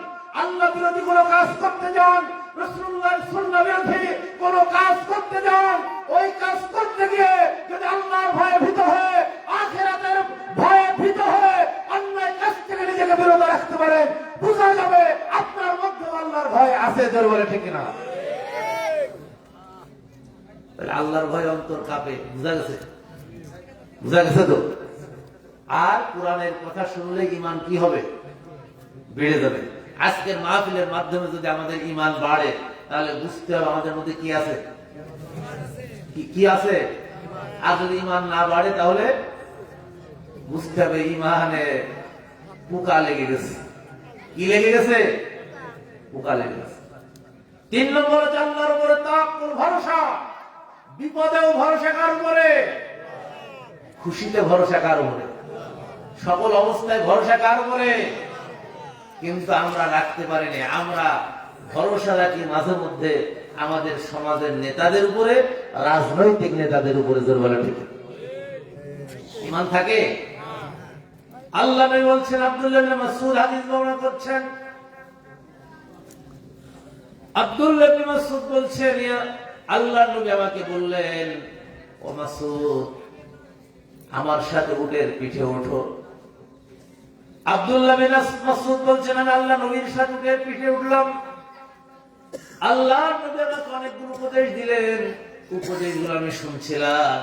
আল্লাহ বিরোধী কোনো কাজ করতে যান, রাসূলুল্লাহর সুন্নাহ বিরোধী কোনো কাজ করতে যান, ওই কাজ করতে গিয়ে যদি আল্লাহর ভয়ে ভীত হয়ে, আখিরাতের ভয়ে ভীত হয়ে অন্যায় কাজ থেকে নিজেকে বিরত রাখতে পারেন, বোঝা যাবে আপনার মধ্যে আল্লাহর ভয় আছে। জোর বলে ঠিক না? তাহলে আল্লাহর ভয় অন্তর কাঁপে, বুঝা গেছে? বুঝা গেছে তো? আর কোরআনের কথা শুনলে ঈমান কি হবে? বেড়ে যাবে। আজকের মাহফিলের মাধ্যমে যদি আমাদের ঈমান বাড়ে, তাহলে বুঝতে হবে আমাদের মধ্যে কি আছে, কি আছে। আর যদি ঈমান না বাড়ে, তাহলে বুঝতে হবে ঈমানে পোকা লেগে গেছে। কি লেগে গেছে? পোকা লেগে গেছে। 3 নম্বর, আল্লাহর উপরে তাওয়াক্কুল, ভরসা। বিপদেও ভরসা কার উপরে? খুশিতে ভরসা কার উপরে? সকল অবস্থায় ভরসা কার উপরে? কিন্তু আমরা রাখতে পারিনি। আমরা ভরসা রাখি মাঝে মধ্যে আমাদের সমাজের নেতাদের উপরে, রাজনৈতিক নেতাদের উপরে। জোর বলে ঠিক? ঈমান থাকে? আল্লাহ নবী বলছেন, আব্দুল্লাহ ইবনে মাসউদ হাদিস বর্ণনা করছেন, আব্দুল্লাহ ইবনে মাসউদ বলছেন, আল্লাহ নবী আমাকে বললেন, ও মাসউদ, আমার সাথে উটের পিঠে ওঠো। আব্দুল্লাহ বিন মাসউদ বলছেন, আমি আল্লাহ নবীর সাথে উটের পিঠে উঠলাম। আল্লাহ নবী আমাকে অনেকগুলো উপদেশ দিলেন, উপদেশগুলো আমি শুনছিলাম।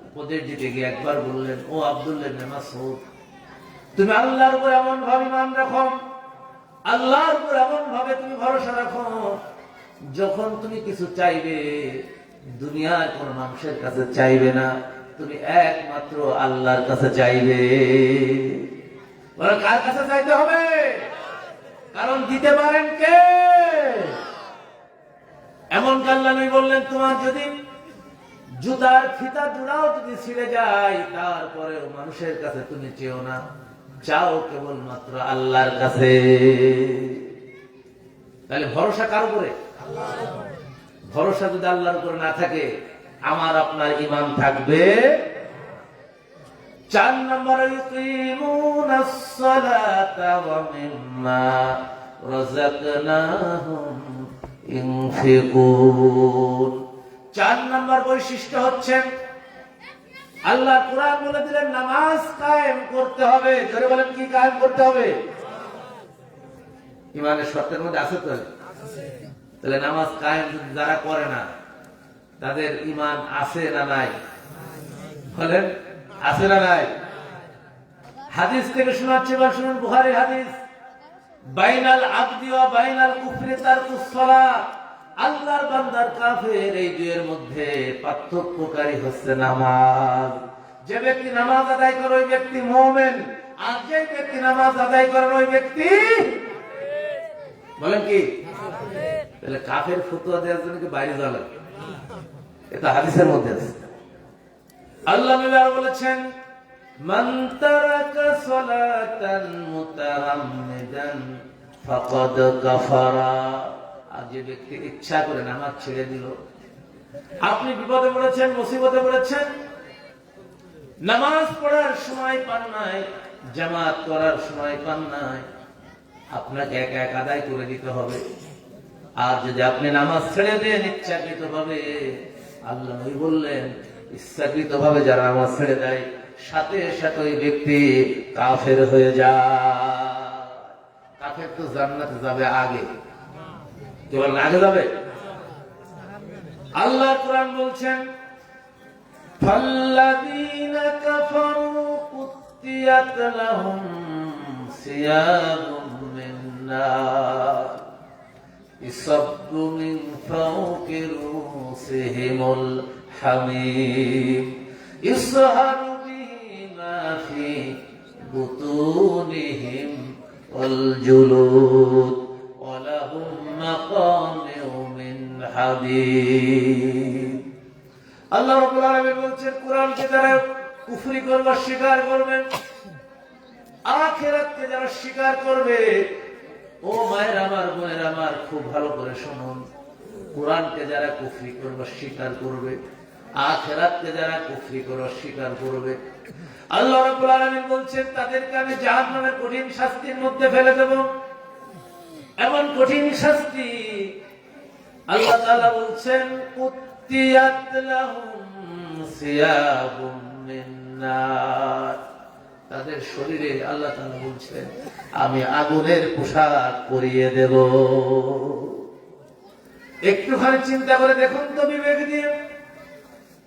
উপদেশ দিতে গিয়ে একবার বললেন, ও আব্দুল্লাহ বিন মাসউদ, তুমি আল্লাহর উপর এমন ভাবে ঈমান রাখো, আল্লাহর উপর এমন ভাবে তুমি ভরসা রাখো, যখন তুমি কিছু চাইবে দুনিয়ার কোন মানুষের কাছে চাইবে না, তুমি একমাত্র আল্লাহর কাছে চাইবে। কার কাছে চাইতে হবে? কারণ দিতে পারেন কে? এমন আল্লাহ নবী বললেন, তোমার যদি জুতার ফিতা জোড়াও যদি ছিঁড়ে যায়, তারপরেও মানুষের কাছে তুমি চেও না, চাও কেবলমাত্র আল্লাহর কাছে। তাহলে ভরসা কার উপরে? ভরসা যদি আল্লাহর উপরে না থাকে, আমার আপনার ঈমান থাকবে। 4 নম্বরে ইকিমুনাস সালাতা ওয়া মিম্মা রাযাকনাহুম ইনফিকুন। 4 নম্বর বৈশিষ্ট্য হচ্ছে আল্লাহ কুরআন বলে দিলেন নামাজ কায়েম করতে হবে। জোরে বলেন, কি কায়েম করতে হবে? ঈমানের শর্তের মধ্যে আছে তো? তাহলে নামাজ কায়েম যারা করে না তাদের ঈমান আছে না নাই? বলেন, আছে না নাই? হাদিস থেকে শোনাচ্ছি, বা শুনুন, বুখারীর হাদিস, বাইনাল আবদি ওয়া বাইনাল কুফরি তারকুস সালাত। আল্লাহর বান্দার কাফের এই দুইয়ের মধ্যে পার্থক্যকারী হচ্ছে নামাজ। যে ব্যক্তি নামাজ আদায় করে ওই ব্যক্তি মুমিন, আর যে ব্যক্তি নামাজ আদায় করে ওই ব্যক্তি, বলেন কি? তাহলে কাফের ফতোয়া দেওয়ার জন্য কি বাইরে যাওয়া লাগে? এটা হাদিসের মধ্যে আছে। আল্লাহ বলেছেন, মান তারাকা সালাতান মুতাআম্মিদান ফাকাদ কাফারা। আর যে ব্যক্তি ইচ্ছা করে নামাজ ছেড়ে দিল, আপনি বিপদে পড়েছেন, মুসিবতে পড়েছেন, নামাজ পড়ার সময় পান নাই, জামাত করার সময় পান নাই, আপনাকে একা একা আদায় করে দিতে হবে। আর যদি আপনি নামাজ ছেড়ে দেন ইচ্ছাকৃত ভাবে, আল্লাহ নবী বললেন ইচ্ছাকৃত ভাবে যারা নামাজ ছেড়ে দেয় সাথে সাথে ওই ব্যক্তি কাফের হয়ে যায়। কাফের তো জান্নাতে যাবে আগে, কেবল আগে যাবে। আল্লাহ কুরআন বলছেন, ফাল্লাযীনা কাফারু কুত্তিয়াত লাহুম সিয়াবুম মিন নার ইসাব্বু মিন ফাওকি রুসিহিমুল হামীম ইসহারু বিহি মা ফি বুতুনিহিম ওয়াল জুলুদ ওয়া লাহুম মাকামিউ মিন হাদীদ। আল্লাহ রাব্বুল আলামিন বলছেন, কুরআনকে যারা কুফরি করবে, স্বীকার করবে, আখিরাতকে যারা স্বীকার করবে, ও মায়ের আমার, বোনের আমার, খুব ভালো করে শুনুন, কুরআনকে যারা কুফরি করবে, স্বীকার করবে, আখিরাতকে যারা কুফরি করবে, স্বীকার করবে, আল্লাহ রাব্বুল আলামিন বলছেন তাদেরকে আমি জাহান্নামের কঠিন শাস্তির মধ্যে ফেলে দেব। এমন কঠিন শাস্তি আল্লাহ তাআলা বলছেন, কুত্তিয়াত লাহুম সিয়াবুম মিন নার। তাদের শরীরে আল্লাহ তাআলা বলছেন আমি আগুনের পোশাক পরিয়ে দেব। একটুখানি চিন্তা করে দেখুন তো, বিবেক দিয়ে,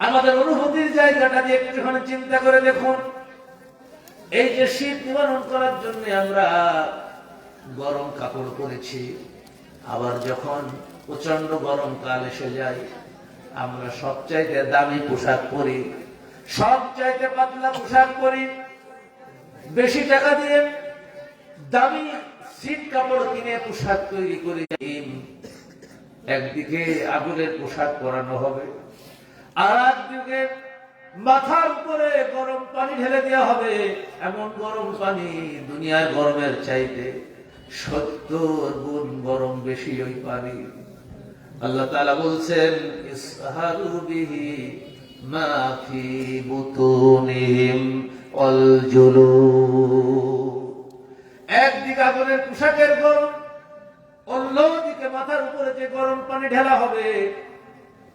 আমাদের অনুভূতির জায়গাটা দিয়ে একটুখানি চিন্তা করে দেখুন। এই যে শীত নিবারণ করার জন্য আমরা গরম কাপড় পরেছি, আবার যখন প্রচন্ড গরম কাল এসে যায় আমরা সবচাইতে দামি পোশাক পরি, সবচাইতে পাতলা পোশাক পরি, বেশি টাকা দিয়ে দামি শীত কাপড় কিনে পোশাক তৈরি করে একদিকে আগুনের পোশাক পরানো হবে, আর একদিকে মাথার উপরে গরম পানি ঢেলে দেওয়া হবে। এমন গরম পানি দুনিয়ার গরমের চাইতে 70 গুণ গরম বেশি ওই পানি। আল্লাহ তাআলা বলছেন ইসহারু বিহি মা ফি বুতুনিহিম ওয়াল জুলুদ। একদিকে আগুনের পোশাকের গরম, অন্যদিকে মাথার উপরে যে গরম পানি ঢেলা হবে,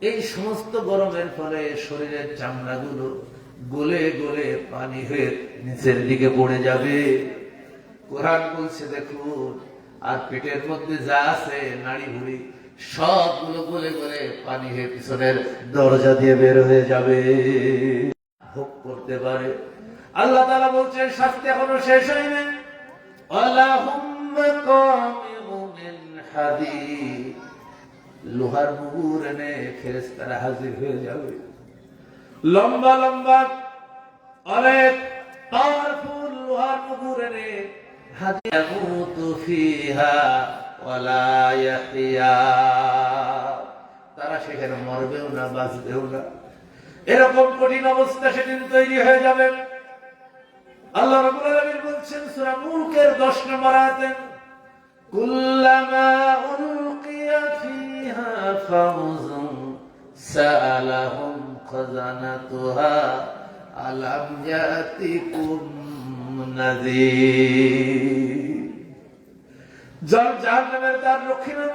এই সমস্ত গরমের ফলে শরীরের চামড়াগুলো গলে গলে পানি হয়ে নিচের দিকে পড়ে যাবে। কোরআন বলছে দেখুন, আর পেটের মধ্যে যা আছে নাড়ি ভুড়ি সবগুলো গলে গলে পানি হয়ে পিছনের দরজা দিয়ে বের হয়ে যাবে, ভোগ করতে পারে। আল্লাহ তাআলা বলছেন শাস্তি এখনো শেষ হয়নি। ওয়ালাহুম মাকামিউ মিন হাদীদ। লোহার মুগুর এনে ফেরেশতারা হাজির হয়ে যাবে, লম্বা লম্বা অনেক পাওয়ারফুল লোহার মুগুর এনে হাদিয়ামুতু ফিহা ওয়ালা ইয়াহিয়া। তারা সেখানে মরবেও না, বাঁচবেও না, এরকম কঠিন অবস্থা সেদিন তৈরি হয়ে যাবে। আল্লাহ রাব্বুল আলামিন বলছেন সূরা মুলকের 10 নম্বর আয়াতে, কুল্লামা উলকিয়া ফিহা ফাউজুন সাআলাহুম খাযানাতুহা আলাম ইয়াতিকুম নাযীর। জাহান্নামের দ্বার রক্ষী না,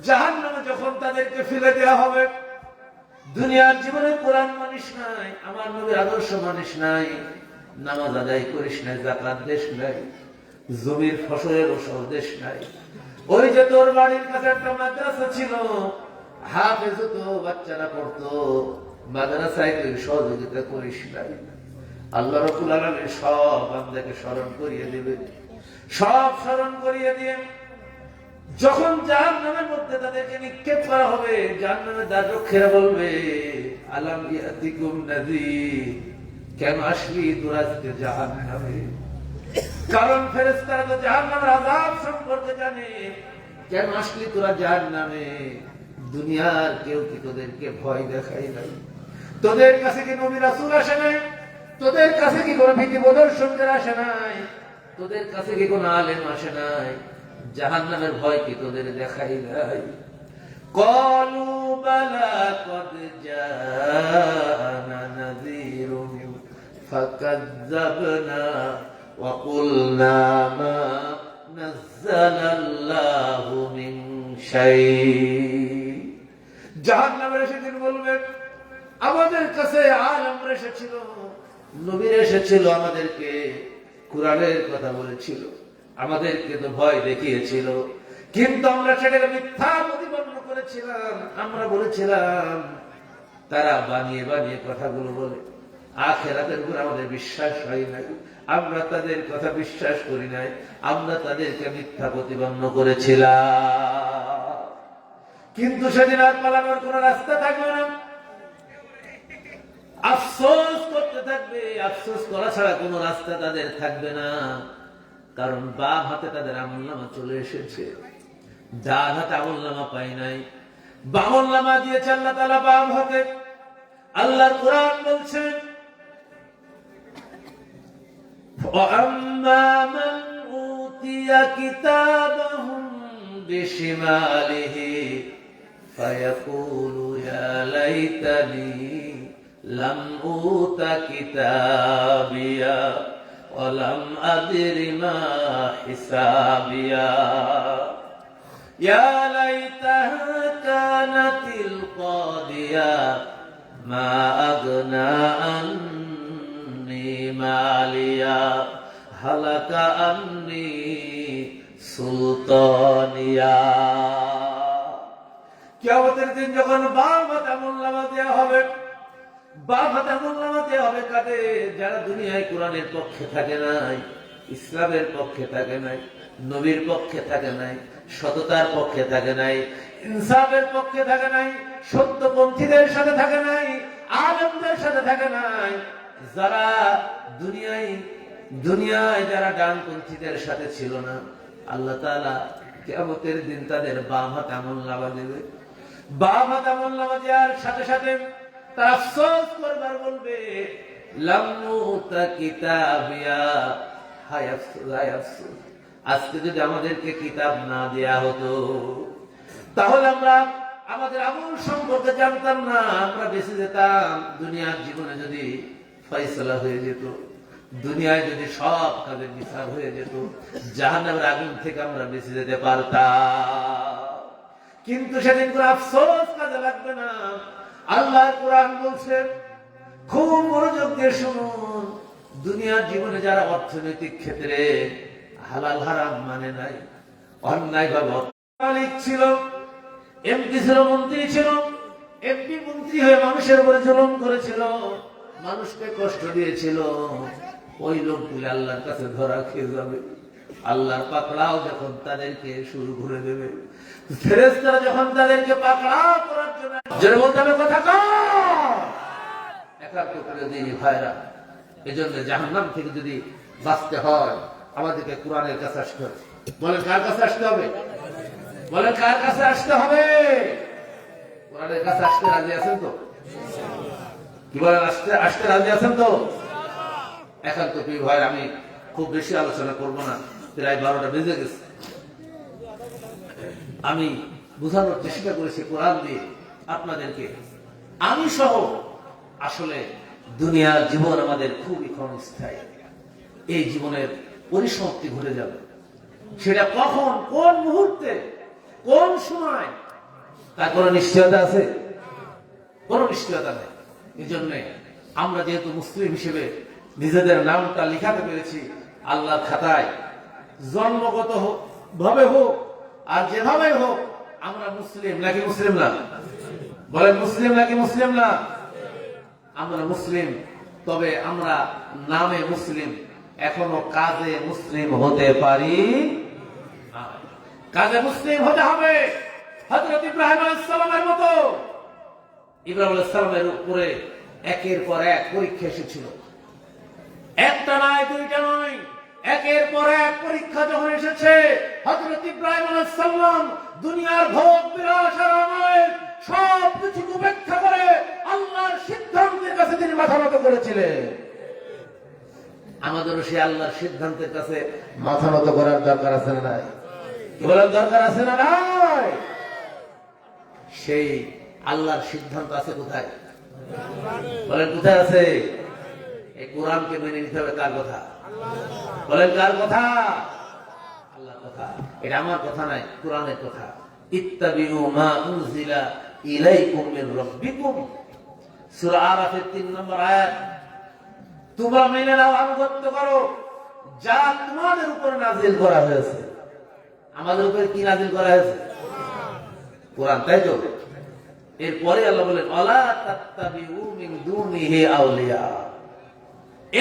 জাহান্নামে যখন তাদেরকে ফেলে দেওয়া হবে, দুনিয়ার জীবনে কোরআন মানিস নাই, আমার নবীর আদর্শ মানিস নাই, নামাজ আদায় করিস নাই, যাকাত দেশ নাই, জমির ফসলের ওসব দেশ নাই। ওই যে তোর বাড়ির কাছে একটা মাদ্রাসা ছিল, হাফেজ তো বাচ্চারা পড়তো, মাদ্রাসায় তুই সহযোগিতা করিস নাই। আল্লাহ রাব্বুল আলামিন সব বান্দাকে স্মরণ করিয়ে দেবে, সব স্মরণ করিয়ে দিয়ে যখন জাহান্নামের মধ্যে তাদেরকে নিক্ষেপ করা হবে, জাহান্নামের দ্বাররক্ষীরা বলবে আলাম ইয়াতিকুম নাযীর, কেন আসলি তোরা আজকে জাহান্নামে? কারণ ফেরেশতারা তো জাহান্নামের আযাব সম্পর্কে জানে। কেন আসলি তোরা জাহান্নামে? দুনিয়ার কেউ কি তোদেরকে ভয় দেখায় নাই? তোদের কাছে কি নবী রাসূল আসে নাই? তোদের কাছে কি কোনো ভীতি প্রদর্শকদের আসে নাই? তোদের কাছে কি কোনো আলেম আসে নাই? জাহান্নামের ভয় কি তোদের দেখাই নাই? ক্বালু বালা ক্বাদ জাআনা নাযীরুন ফাকাযযাবনা ওয়া কুলনা মা নাযালাল্লাহু মিন শাই। জাহান্নামের সেদিন বলবে আমাদের কাছে আলেমরা এসেছিল, নবীরা এসেছিল, আমাদেরকে কুরআনের কথা বলেছিল, আমাদেরকে তো ভয় দেখিয়েছিল, কিন্তু আমরা সেটাকে মিথ্যা প্রতিপন্ন করেছিলাম। আমরা বলেছিলাম তারা বানিয়ে বানিয়ে কথাগুলো বলে, আখিরাতের উপর আমাদের বিশ্বাস হয় নাই, আমরা তাদের কথা বিশ্বাস করি নাই, আমরা তাদেরকে মিথ্যা প্রতিপন্ন করেছিলাম। কিন্তু সেদিন আর পালানোর কোন রাস্তা থাকবে না, আফসোস করতে থাকবে, আফসোস করা ছাড়া কোনো রাস্তা তাদের থাকবে না। কারণ বাম হাতে তাদের আমলনামা চলে এসেছে, ডান হাতে আমলনামা পাই নাই, আমলনামা দিয়েছে আল্লাহ তাআলা বাম হাতে। আল্লাহর কোরআন বলছে وَأَمَّا مَنْ أُوتِيَ كِتَابَهُ بِشِمَالِهِ فَيَقُولُ يَا لَيْتَنِي لَمْ أُوتَ كِتَابِيَهْ وَلَمْ أَدْرِ مَا حِسَابِيَهْ يَا لَيْتَهَا كَانَتِ الْقَاضِيَةَ مَا أَغْنَى عَنِّي مَالِيَهْ هَلَكَ عَنِّي سُلْطَانِيَهْ। কিয়ামতের দিন যখন বাম হাতে আমলনামা দেওয়া হবে, বাম হাতে আমলনামা দেওয়া হবে কাদের? যারা দুনিয়ায় কোরআনের পক্ষে থাকে নাই, ইসলামের পক্ষে থাকে নাই, নবীর পক্ষে থাকে নাই, সততার পক্ষে থাকে নাই, ইনসাফের পক্ষে থাকে নাই, সত্যপন্থীদের সাথে থাকে নাই, আলেমদের সাথে থাকে নাই, যারা দুনিয়ায় যারা ডানপন্থীদের সাথে ছিল না, আল্লাহ তাআলা কিয়ামতের দিন তাদের বাম হাতে আমলনামা দেবে। বাম হাতে আমলনামা দেওয়ার সাথে সাথে তারা আফসোস করবার বলবে লাম উতা কিতাবিয়া, হায় আফসোস, হায় আফসোস, আজকে যদি আমাদেরকে কিতাব না দেয়া হতো তাহলে আমরা আমাদের আমল সম্পর্কে জানতাম না, আমরা বেঁচে যেতাম। দুনিয়ার জীবনে যদি ফয়সালা হয়ে যেত, দুনিয়ায় যদি সব কাজের বিচার হয়ে যেত, জাহান্নামের আগুন থেকে আমরা বেঁচে যেতে পারতাম। কিন্তু সেদিন কোনো আফসোস কাজে লাগবে না। আল্লাহ কোরআন বলছে, খুব মনোযোগ দিয়ে শুনুন, দুনিয়ার জীবনে যারা অর্থনৈতিক ক্ষেত্রে হালাল হারাম মানে নাই, অন্যায় ভাবে মালিক ছিল, এমপি ছিল, মন্ত্রী ছিল, এমপি মন্ত্রী হয়ে মানুষের উপরে জুলুম করেছিল, মানুষকে কষ্ট দিয়েছিল, ওই লোকগুলি আল্লাহর কাছে ধরা খেয়ে যাবে। আল্লাহর পাকড়াও যখন তাদেরকে শুরু করে দেবে, ফেরেশতারা যখন তাদেরকে পাকড়াও করার জন্য জোরে বলতে হবে কথা কম, একাত্ম করে দিই ভাইরা। এজন্য জাহান্নাম থেকে যদি বাঁচতে হয় আমাদেরকে কোরআনের কাছে আসতে হবে। বলেন কার কাছে আসতে হবে? বলেন কার কাছে আসতে হবে? কোরআনের কাছে আসতে রাজি আছেন তো? কি বলেন, আসতে রাজি আছেন তো? একান্ত প্রিয় ভাই, আমি খুব বেশি আলোচনা করব না, প্রায় 12টা বেজে গেছে। আমি বোঝানোর চেষ্টা করেছি কোরআন দিয়ে আপনাদেরকে, আমি সহ আসলে দুনিয়ার জীবন আমাদের খুবই ক্ষণস্থায়ী। এই জীবনের পরিসমাপ্তি ঘটে যাবে, সেটা কখন, কোন মুহূর্তে, কোন সময়, তার কোনো নিশ্চয়তা আছে? কোনো নিশ্চয়তা নেই। এই জন্যে আমরা যেহেতু মুসলিম হিসেবে নিজেদের নামটা লিখাতে পেরেছি আল্লাহর খাতায়, জন্মগত ভাবে হোক আর যেভাবে হোক, আমরা মুসলিম নাকি মুসলিম না? বলেন মুসলিম নাকি মুসলিম না? আমরা মুসলিম, তবে আমরা নামে মুসলিম, এখনো কাজে মুসলিম হতে পারি না। কাজে মুসলিম হতে হবে হযরত ইব্রাহিম আলাইহিস সালামের মতো। ইব্রাহিম আলাইহিস সালামের উপরে একের পর এক পরীক্ষা এসেছিল, একটা নয়, দুইটা নয়, একের পর এক পরীক্ষা যখন এসেছে, হযরত ইব্রাহিম আলাইহিস সালাম দুনিয়ার ভোগ বিলাস আর আনন্দ সবকিছু উপেক্ষা করে আল্লাহর সিদ্ধান্তের কাছে তিনি মাথা নত করেছিলেন। আমাদেরও সেই আল্লাহর সিদ্ধান্তের কাছে মাথা নত করার দরকার আছে না নাই? কি বলেন, দরকার আছে না নাই? সেই আল্লাহর সিদ্ধান্ত আছে কোথায়? বলেন কোথায় আছে? এই কোরআনকে মেনে নিতে হবে। কার কথা? বলেন কার কথা? আল্লাহর কথা। এটা আমার কথা নাই, কোরআনের কথা। ইত্তাবিউ মা উনজিলা ইলাইকুম মির রাব্বিকুম, সূরা আরাফের 3 নম্বর আয়াত। তোমরা মেনে নাও, আনুগত্য করো যা তোমাদের উপর নাযিল করা হয়েছে। আমাদের উপর কি নাযিল করা হয়েছে? কোরআন, তাই তো? এরপরে আল্লাহ বলেন আলা তাত্তাবিউ মিন দুনিহি আউলিয়া,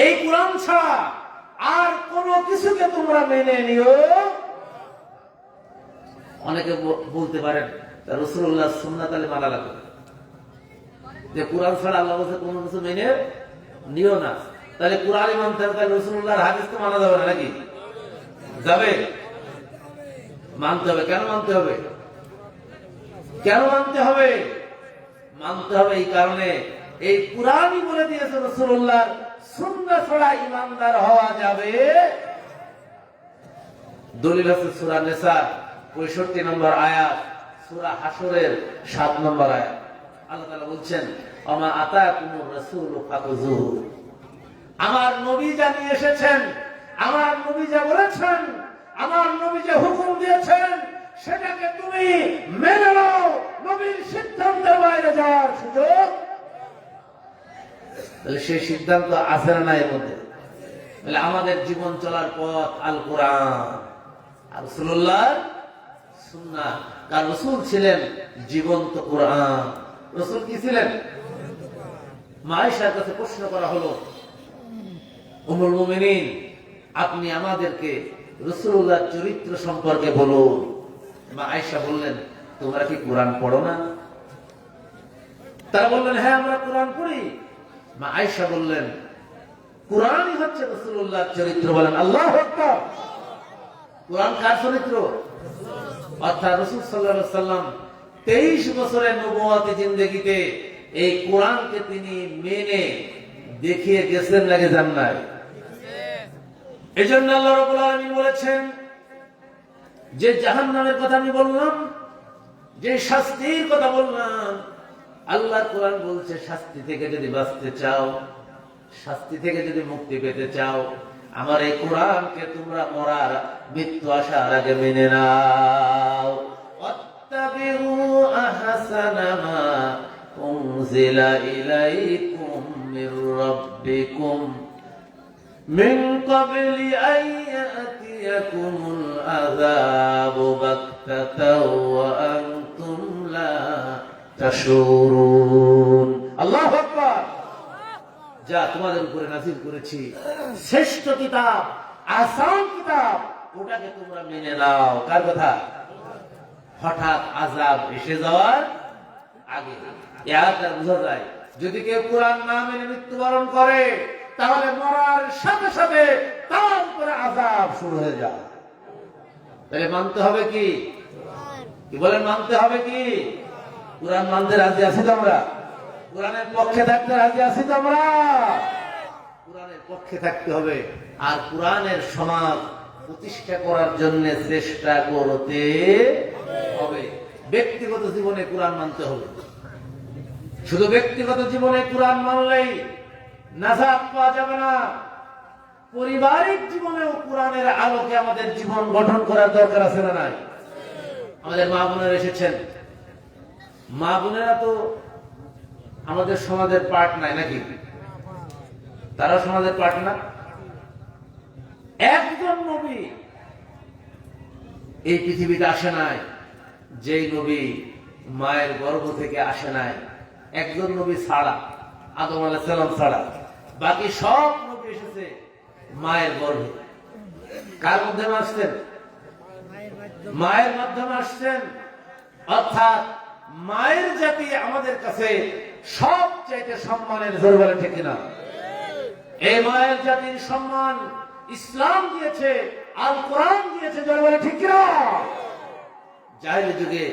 এই কোরআন ছাড়া আর কোন কিছুকে তোমরা মেনে নিও। অনেকে বলতে পারেন রাসূলুল্লাহ সুন্নাত আলী মানা লাগবে, যে কোরআন ছাড়া আল্লাহ বলছে কোনো কিছু মেনে নিও না, তাহলে কোরআনই মানতে হবে, তাহলে রাসূলুল্লাহর হাদিস তো মানা যাবে না নাকি? যাবে? মানতে হবে। কেন মানতে হবে? কেন মানতে হবে? মানতে হবে এই কারণে, এই কোরআনই বলে দিয়েছে রাসূলুল্লাহর সুন্নাত ছাড়া ঈমানদার হওয়া যাবে। দলিল আছে সূরা নিসা 65 নম্বর আয়াত, সূরা হাশরের 7 নম্বর আয়াত। আল্লাহ তাআলা বলছেন আমা আতাকুমুর রাসূলু ফাখুযুহু, আমার নবী যা নিয়ে এসেছেন, আমার নবী যা বলেছেন, আমার নবী যে হুকুম দিয়েছেন, সেটাকে তুমি মেনে নাও। নবীর সিদ্ধান্তের বাইরে যাওয়ার সুযোগ, তাহলে সেই সিদ্ধান্ত আছে না নাই এর মধ্যে? তাহলে আমাদের জীবন চলার পথ আল কোরআন আর রাসূলুল্লাহর সুন্নাহ। কারণ রাসূল ছিলেন জীবন্ত কোরআন। রাসূল কি ছিলেন? মা আয়েশার কাছে প্রশ্ন করা হলো, উম্মুল মুমিনিন, আপনি আমাদেরকে রাসূলুল্লাহর চরিত্র সম্পর্কে বলুন। মা আয়েশা বললেন, তোমরা কি কোরআন পড়ো না? তারা বললেন, হ্যাঁ আমরা কোরআন পড়ি। মা আয়েশা বললেন, কোরআনই হচ্ছে রাসূলুল্লাহর চরিত্র। বলেন আল্লাহু আকবার। কোরআন কার চরিত্র? অর্থাৎ রাসূল সাল্লাল্লাহু আলাইহি ওয়াসাল্লাম 23 বছরের নবুয়তি জিন্দেগিতে এই কোরআনকে তিনি মেনে দেখিয়ে গেছেন নাকি যান নাই? এজন্য আল্লাহ রাব্বুল আলামিন বলেছেন, যে জাহান্নামের কথা আমি বললাম, যে শাস্তির কথা বললাম, আল্লাহ কোরআন বলছে শাস্তি থেকে যদি বাঁচতে চাও, শাস্তি থেকে যদি মুক্তি পেতে চাও, আমার এই কোরআনকে তোমরা মরার মৃত্যু আসার আগে মেনে নাও। ওয়াত্তাবিউ আহসানা মা উনজিলা ইলাইকুম মির রাব্বিকুম মিন ক্বাবলি আন ইয়াতিয়াকুমুল আযাবু বাগতাতাও ওয়া আনতুম লা তাশউরুন। আল্লাহু আকবার। যা তোমাদের উপরে নাযিল করেছি শ্রেষ্ঠ কিতাব, আসান কিতাব, ওটাকে তোমরা মেনে নাও। কার কথা? হঠাৎ আযাব এসে যাওয়ার আগে। এর বোঝা যায় যদি কেউ কোরআন না মেনে মৃত্যুবরণ করে, তাহলে মরার সাথে সাথে তার উপরে আযাব শুরু হয়ে যায়। তাহলে মানতে হবে কি? কি বলেন, মানতে হবে কি? কোরআন মানতে রাজি আছি তো আমরা? কোরআনের পক্ষে থাকতে রাজি আছি তো আমরা? কোরআনের পক্ষে থাকতে হবে, আর কোরআনের সমাজ প্রতিষ্ঠা করার জন্য চেষ্টা করতে হবে। ব্যক্তিগত জীবনে কোরআন মানতে হবে, শুধু ব্যক্তিগত জীবনে কোরআন মানলেই নাজাত পাওয়া যাবে না, পারিবারিক জীবনেও কোরআনের আলোকে আমাদের জীবন গঠন করার দরকার আছে না নাই? আমাদের মা বোনেরা এসেছেন, মা বোনেরা তো আমাদের সমাজের পার্ট নাই নাকি? তারা সমাজের পার্ট না? একজন নবী এই পৃথিবীতে আসে নাই যেই নবী মায়ের গর্ভ থেকে আসে নাই। একজন নবী ছাড়া, আদম আলাইহিস সালাম ছাড়া বাকি সব নবী এসেছে মায়ের গর্ভে। কার মাধ্যমে আসছেন? মায়ের মাধ্যমে আসছেন। অর্থাৎ মায়ের জাতি আমাদের কাছে সবচাইতে সম্মানের। জোরে বলেন ঠিক কিনা? এই মায়ের জাতির সম্মান ইসলাম দিয়েছে, আল কোরআন দিয়েছে। জোরে বলেন ঠিক কিনা? জাহেলি যুগে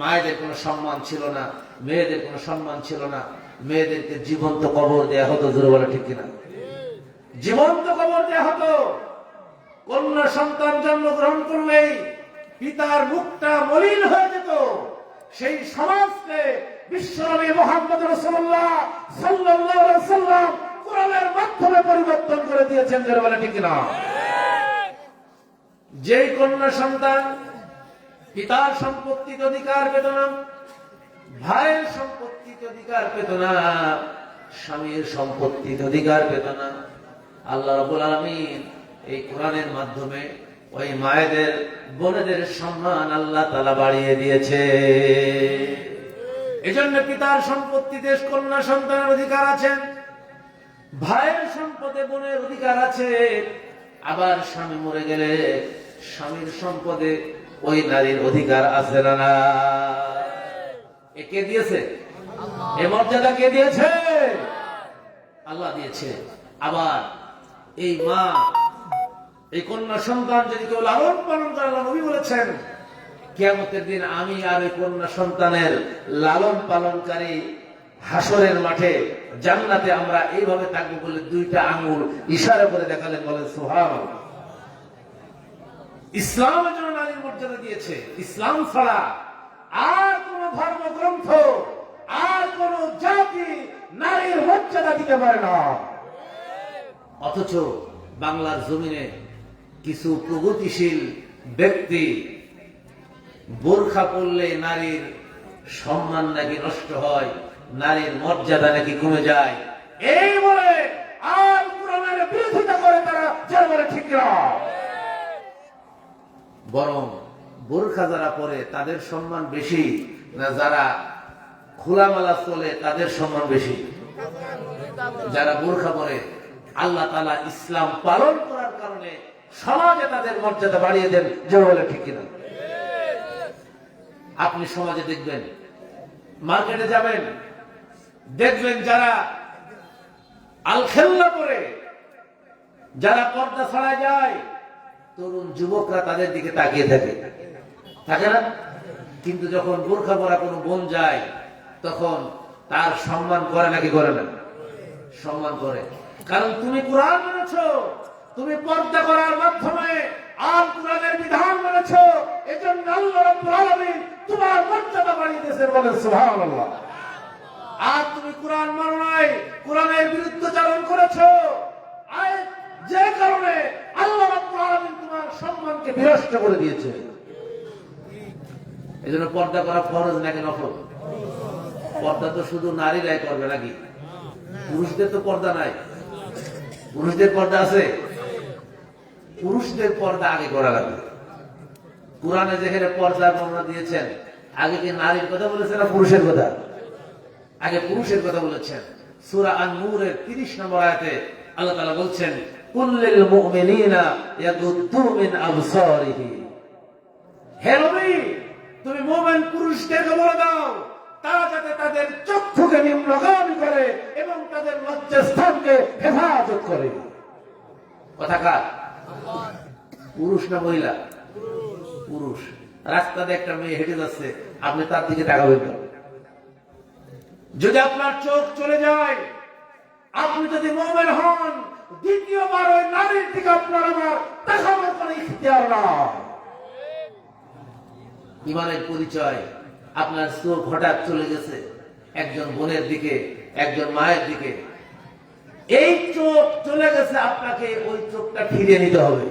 মায়েদের কোনো সম্মান ছিল না, মেয়েদের কোনো সম্মান ছিল না, মেয়েদেরকে জীবন্ত কবর দেয়া হতো। জোরে বলেন ঠিক কিনা? জীবন্ত কবর দেয়া হতো। কন্যা সন্তান জন্মগ্রহণ করলেই পিতার মুখটা মলিন হয়ে যেত। সেই সমাজকে বিশ্বনবী মুহাম্মদ রাসূলুল্লাহ সাল্লাল্লাহু আলাইহি ওয়াসাল্লাম কোরআনের মাধ্যমে পরিবর্তন করে দিয়েছেন। জোরে বলেন ঠিক কিনা? যেই কন্যা সন্তান পিতার সম্পত্তির অধিকার পেত না, ভাইয়ের সম্পত্তির অধিকার পেত না, স্বামীর সম্পত্তির অধিকার পেত না, আল্লাহ রাব্বুল আলামিন এই কোরআনের মাধ্যমে ওই মায়েদের, বোনেদের সম্মান আল্লাহ তাআলা বাড়িয়ে দিয়েছে। এজন্য পিতার সম্পত্তিতে কন্যা সন্তানের অধিকার আছে, ভাইয়ের সম্পদে বোনের অধিকার আছে। আবার স্বামী মরে গেলে স্বামীর সম্পদে ওই নারীর অধিকার আছে না? এ কে দিয়েছে? এ মর্যাদা কে দিয়েছে? আল্লাহ দিয়েছে। আবার এই মা, এই কন্যা সন্তান যদি কেউ লালন পালন করে, আল্লাহ নবী বলেছেন কিয়ামতের দিন আমি আর ওই কন্যা সন্তানের লালন পালনকারী হাসরের মাঠে জান্নাতে আমরা এইভাবে থাকবো বলে দুইটা আঙ্গুল ইশারা করে দেখালেন। বলেন সুবহানাল্লাহ। ইসলামের জন্য নারীর মর্যাদা দিয়েছে। ইসলাম ছাড়া আর কোন ধর্মগ্রন্থ, আর কোন জাতি নারীর মর্যাদা দিতে পারে না। অথচ বাংলার জমিনে কিছু প্রগতিশীল ব্যক্তি বোরখা পরলে নারীর সম্মান নাকি নষ্ট হয়, নারীর মর্যাদা নাকি কমে যায়, এই বলে আল কোরআনের বিরোধিতা করে তারা। যারা বলে ঠিক না, বরং বোরখা যারা পরে তাদের সম্মান বেশি না যারা খোলামেলা চলে তাদের সম্মান বেশি? যারা বোরখা পরে আল্লাহ তাআলা ইসলাম পালন করার কারণে সমাজে তাদের মর্যাদা বাড়িয়ে দেন। যে বলে ঠিক কিনা? আপনি সমাজে দেখবেন, মার্কেটে যাবেন, দেখবেন যারা আলখেল্লা পরে, যারা পর্দা ছাড়া যায়, তরুণ যুবকরা তাদের দিকে তাকিয়ে থাকে, থাকে না? কিন্তু যখন বোরখা পরা কোনো বোন যায় তখন তার সম্মান করে নাকি করে না? সম্মান করে। কারণ তুমি কোরআন মেনেছো, তুমি পর্দা করার মাধ্যমে আল কোরআনের বিধান মেনেছো, এজন্য আল্লাহ রাব্বুল আলামিন তোমার মর্যাদা বাড়িয়ে দিয়েছেন। বলেন সুবহানাল্লাহ। আর তুমি কোরআন মানো নাই, কোরআনের বিরুদ্ধাচরণ করেছো, যে কারণে আল্লাহ রাব্বুল আলামিন তোমার সম্মানকে বিনষ্ট করে দিয়েছে। এজন্য পর্দা করা ফরজ নাকি নফল? পর্দা তো শুধু নারীরাই করবে নাকি? পুরুষদের তো পর্দা নাই। পুরুষদের পর্দা আছে? পুরুষদের পর্দা আগে করা লাগবে। কোরআনে যেখানে পর্দার বর্ণনা দিয়েছেন, আগে কি নারীর কথা বলেছেন না পুরুষের কথা? আগে পুরুষের কথা বলেছেন। সূরা আন-নূরের 30 নম্বর আয়াতে আল্লাহ তাআলা বলছেন, কুল্লিল মুমিনিনা ইয়াগুদ্দু মিন আবসারিহি। হে নবী, তুমি মুমিন পুরুষদেরকে বলে দাও তারা যাতে তাদের চক্ষুকে নিম্নগামী করে এবং তাদের লজ্জাস্থানকে হেফাজত করে। কথা কার? পুরুষ না মহিলা? পুরুষ। রাস্তাতে একটা মেয়ে হেঁটে যাচ্ছে, আপনি তার দিকে তাকাবেন না। যদি আপনার চোখ চলে যায়, আপনি যদি মুমিন হন, দ্বিতীয়বার ওই নারীর দিকে আপনার আমার তাকানোর কোনো ইখতিয়ার নাই। ইমানের পরিচয়, আপনার চোখ হঠাৎ চলে গেছে, একজন বোনের দিকে, একজন মায়ের দিকে। এই চোখ চলে গেছে, আপনাকে ওই চোখটা ফিরিয়ে নিতে হবে।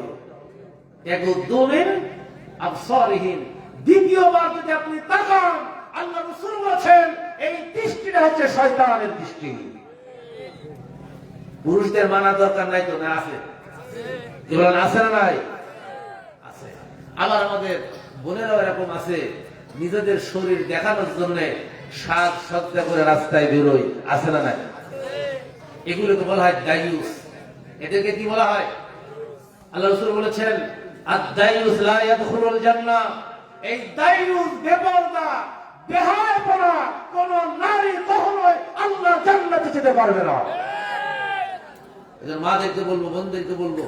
দ্বিতীয়বার যদি আপনি তাকান, আল্লাহ রাসূল বলেছেন এই দৃষ্টিটা হচ্ছে শয়তানের দৃষ্টি। পুরুষদের মানা দরকার নাই তো? না আছে? এবার আছে না নাই? আছে। আবার আমাদের বোনেরাও এরকম আছে, নিজেদের শরীর দেখানোর জন্য সাজ সজ্জা করে রাস্তায় বেরোয়। আছে না নাই? এগুলোকে বলা হয় দায়ুস। এদেরকে কি বলা হয়? আল্লাহ রাসূল বলেছেন আদ-দায়ুস লা ইয়াদখুলুল জান্নাহ। এই দায়ুস, বেপরদা, বেহায়াপনা কোন নারী কখনোই আল্লাহর জান্নাতে যেতে পারবে না। এজন্য মাদেরকে বলবো, বোনদেরকে বলবো,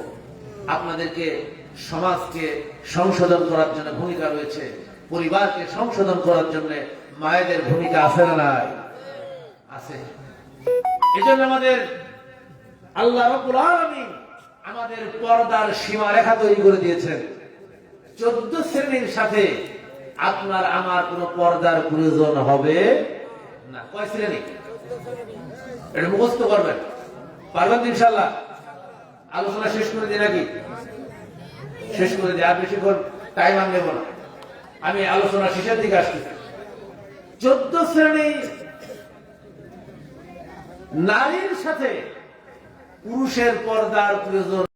আপনাদেরকে সমাজকে সংশোধন করার জন্য ভূমিকা রয়েছে, পরিবারকে সংশোধন করার জন্য মায়েদের ভূমিকা আছে না নাই? আছে। এজন্য আমাদের আল্লাহ রাব্বুল আলামিন আমাদের পর্দার সীমারেখা তৈরি করে দিয়েছেন। 14 শ্রেণীর সাথে আপনার আমার কোনো পর্দার প্রয়োজন হবে না। কয় শ্রেণী? এটা মুখস্থ করবেন, পারবেন ইনশাআল্লাহ? আলোচনা শেষ করে দিই নাকি? শেষ করে দিই, আর বেশিক্ষণ টাইম আমি নেব না। আমি আলোচনা শেষের দিকে আসছি। 14 শ্রেণী নারীর সাথে পুরুষের পর্দার প্রয়োজন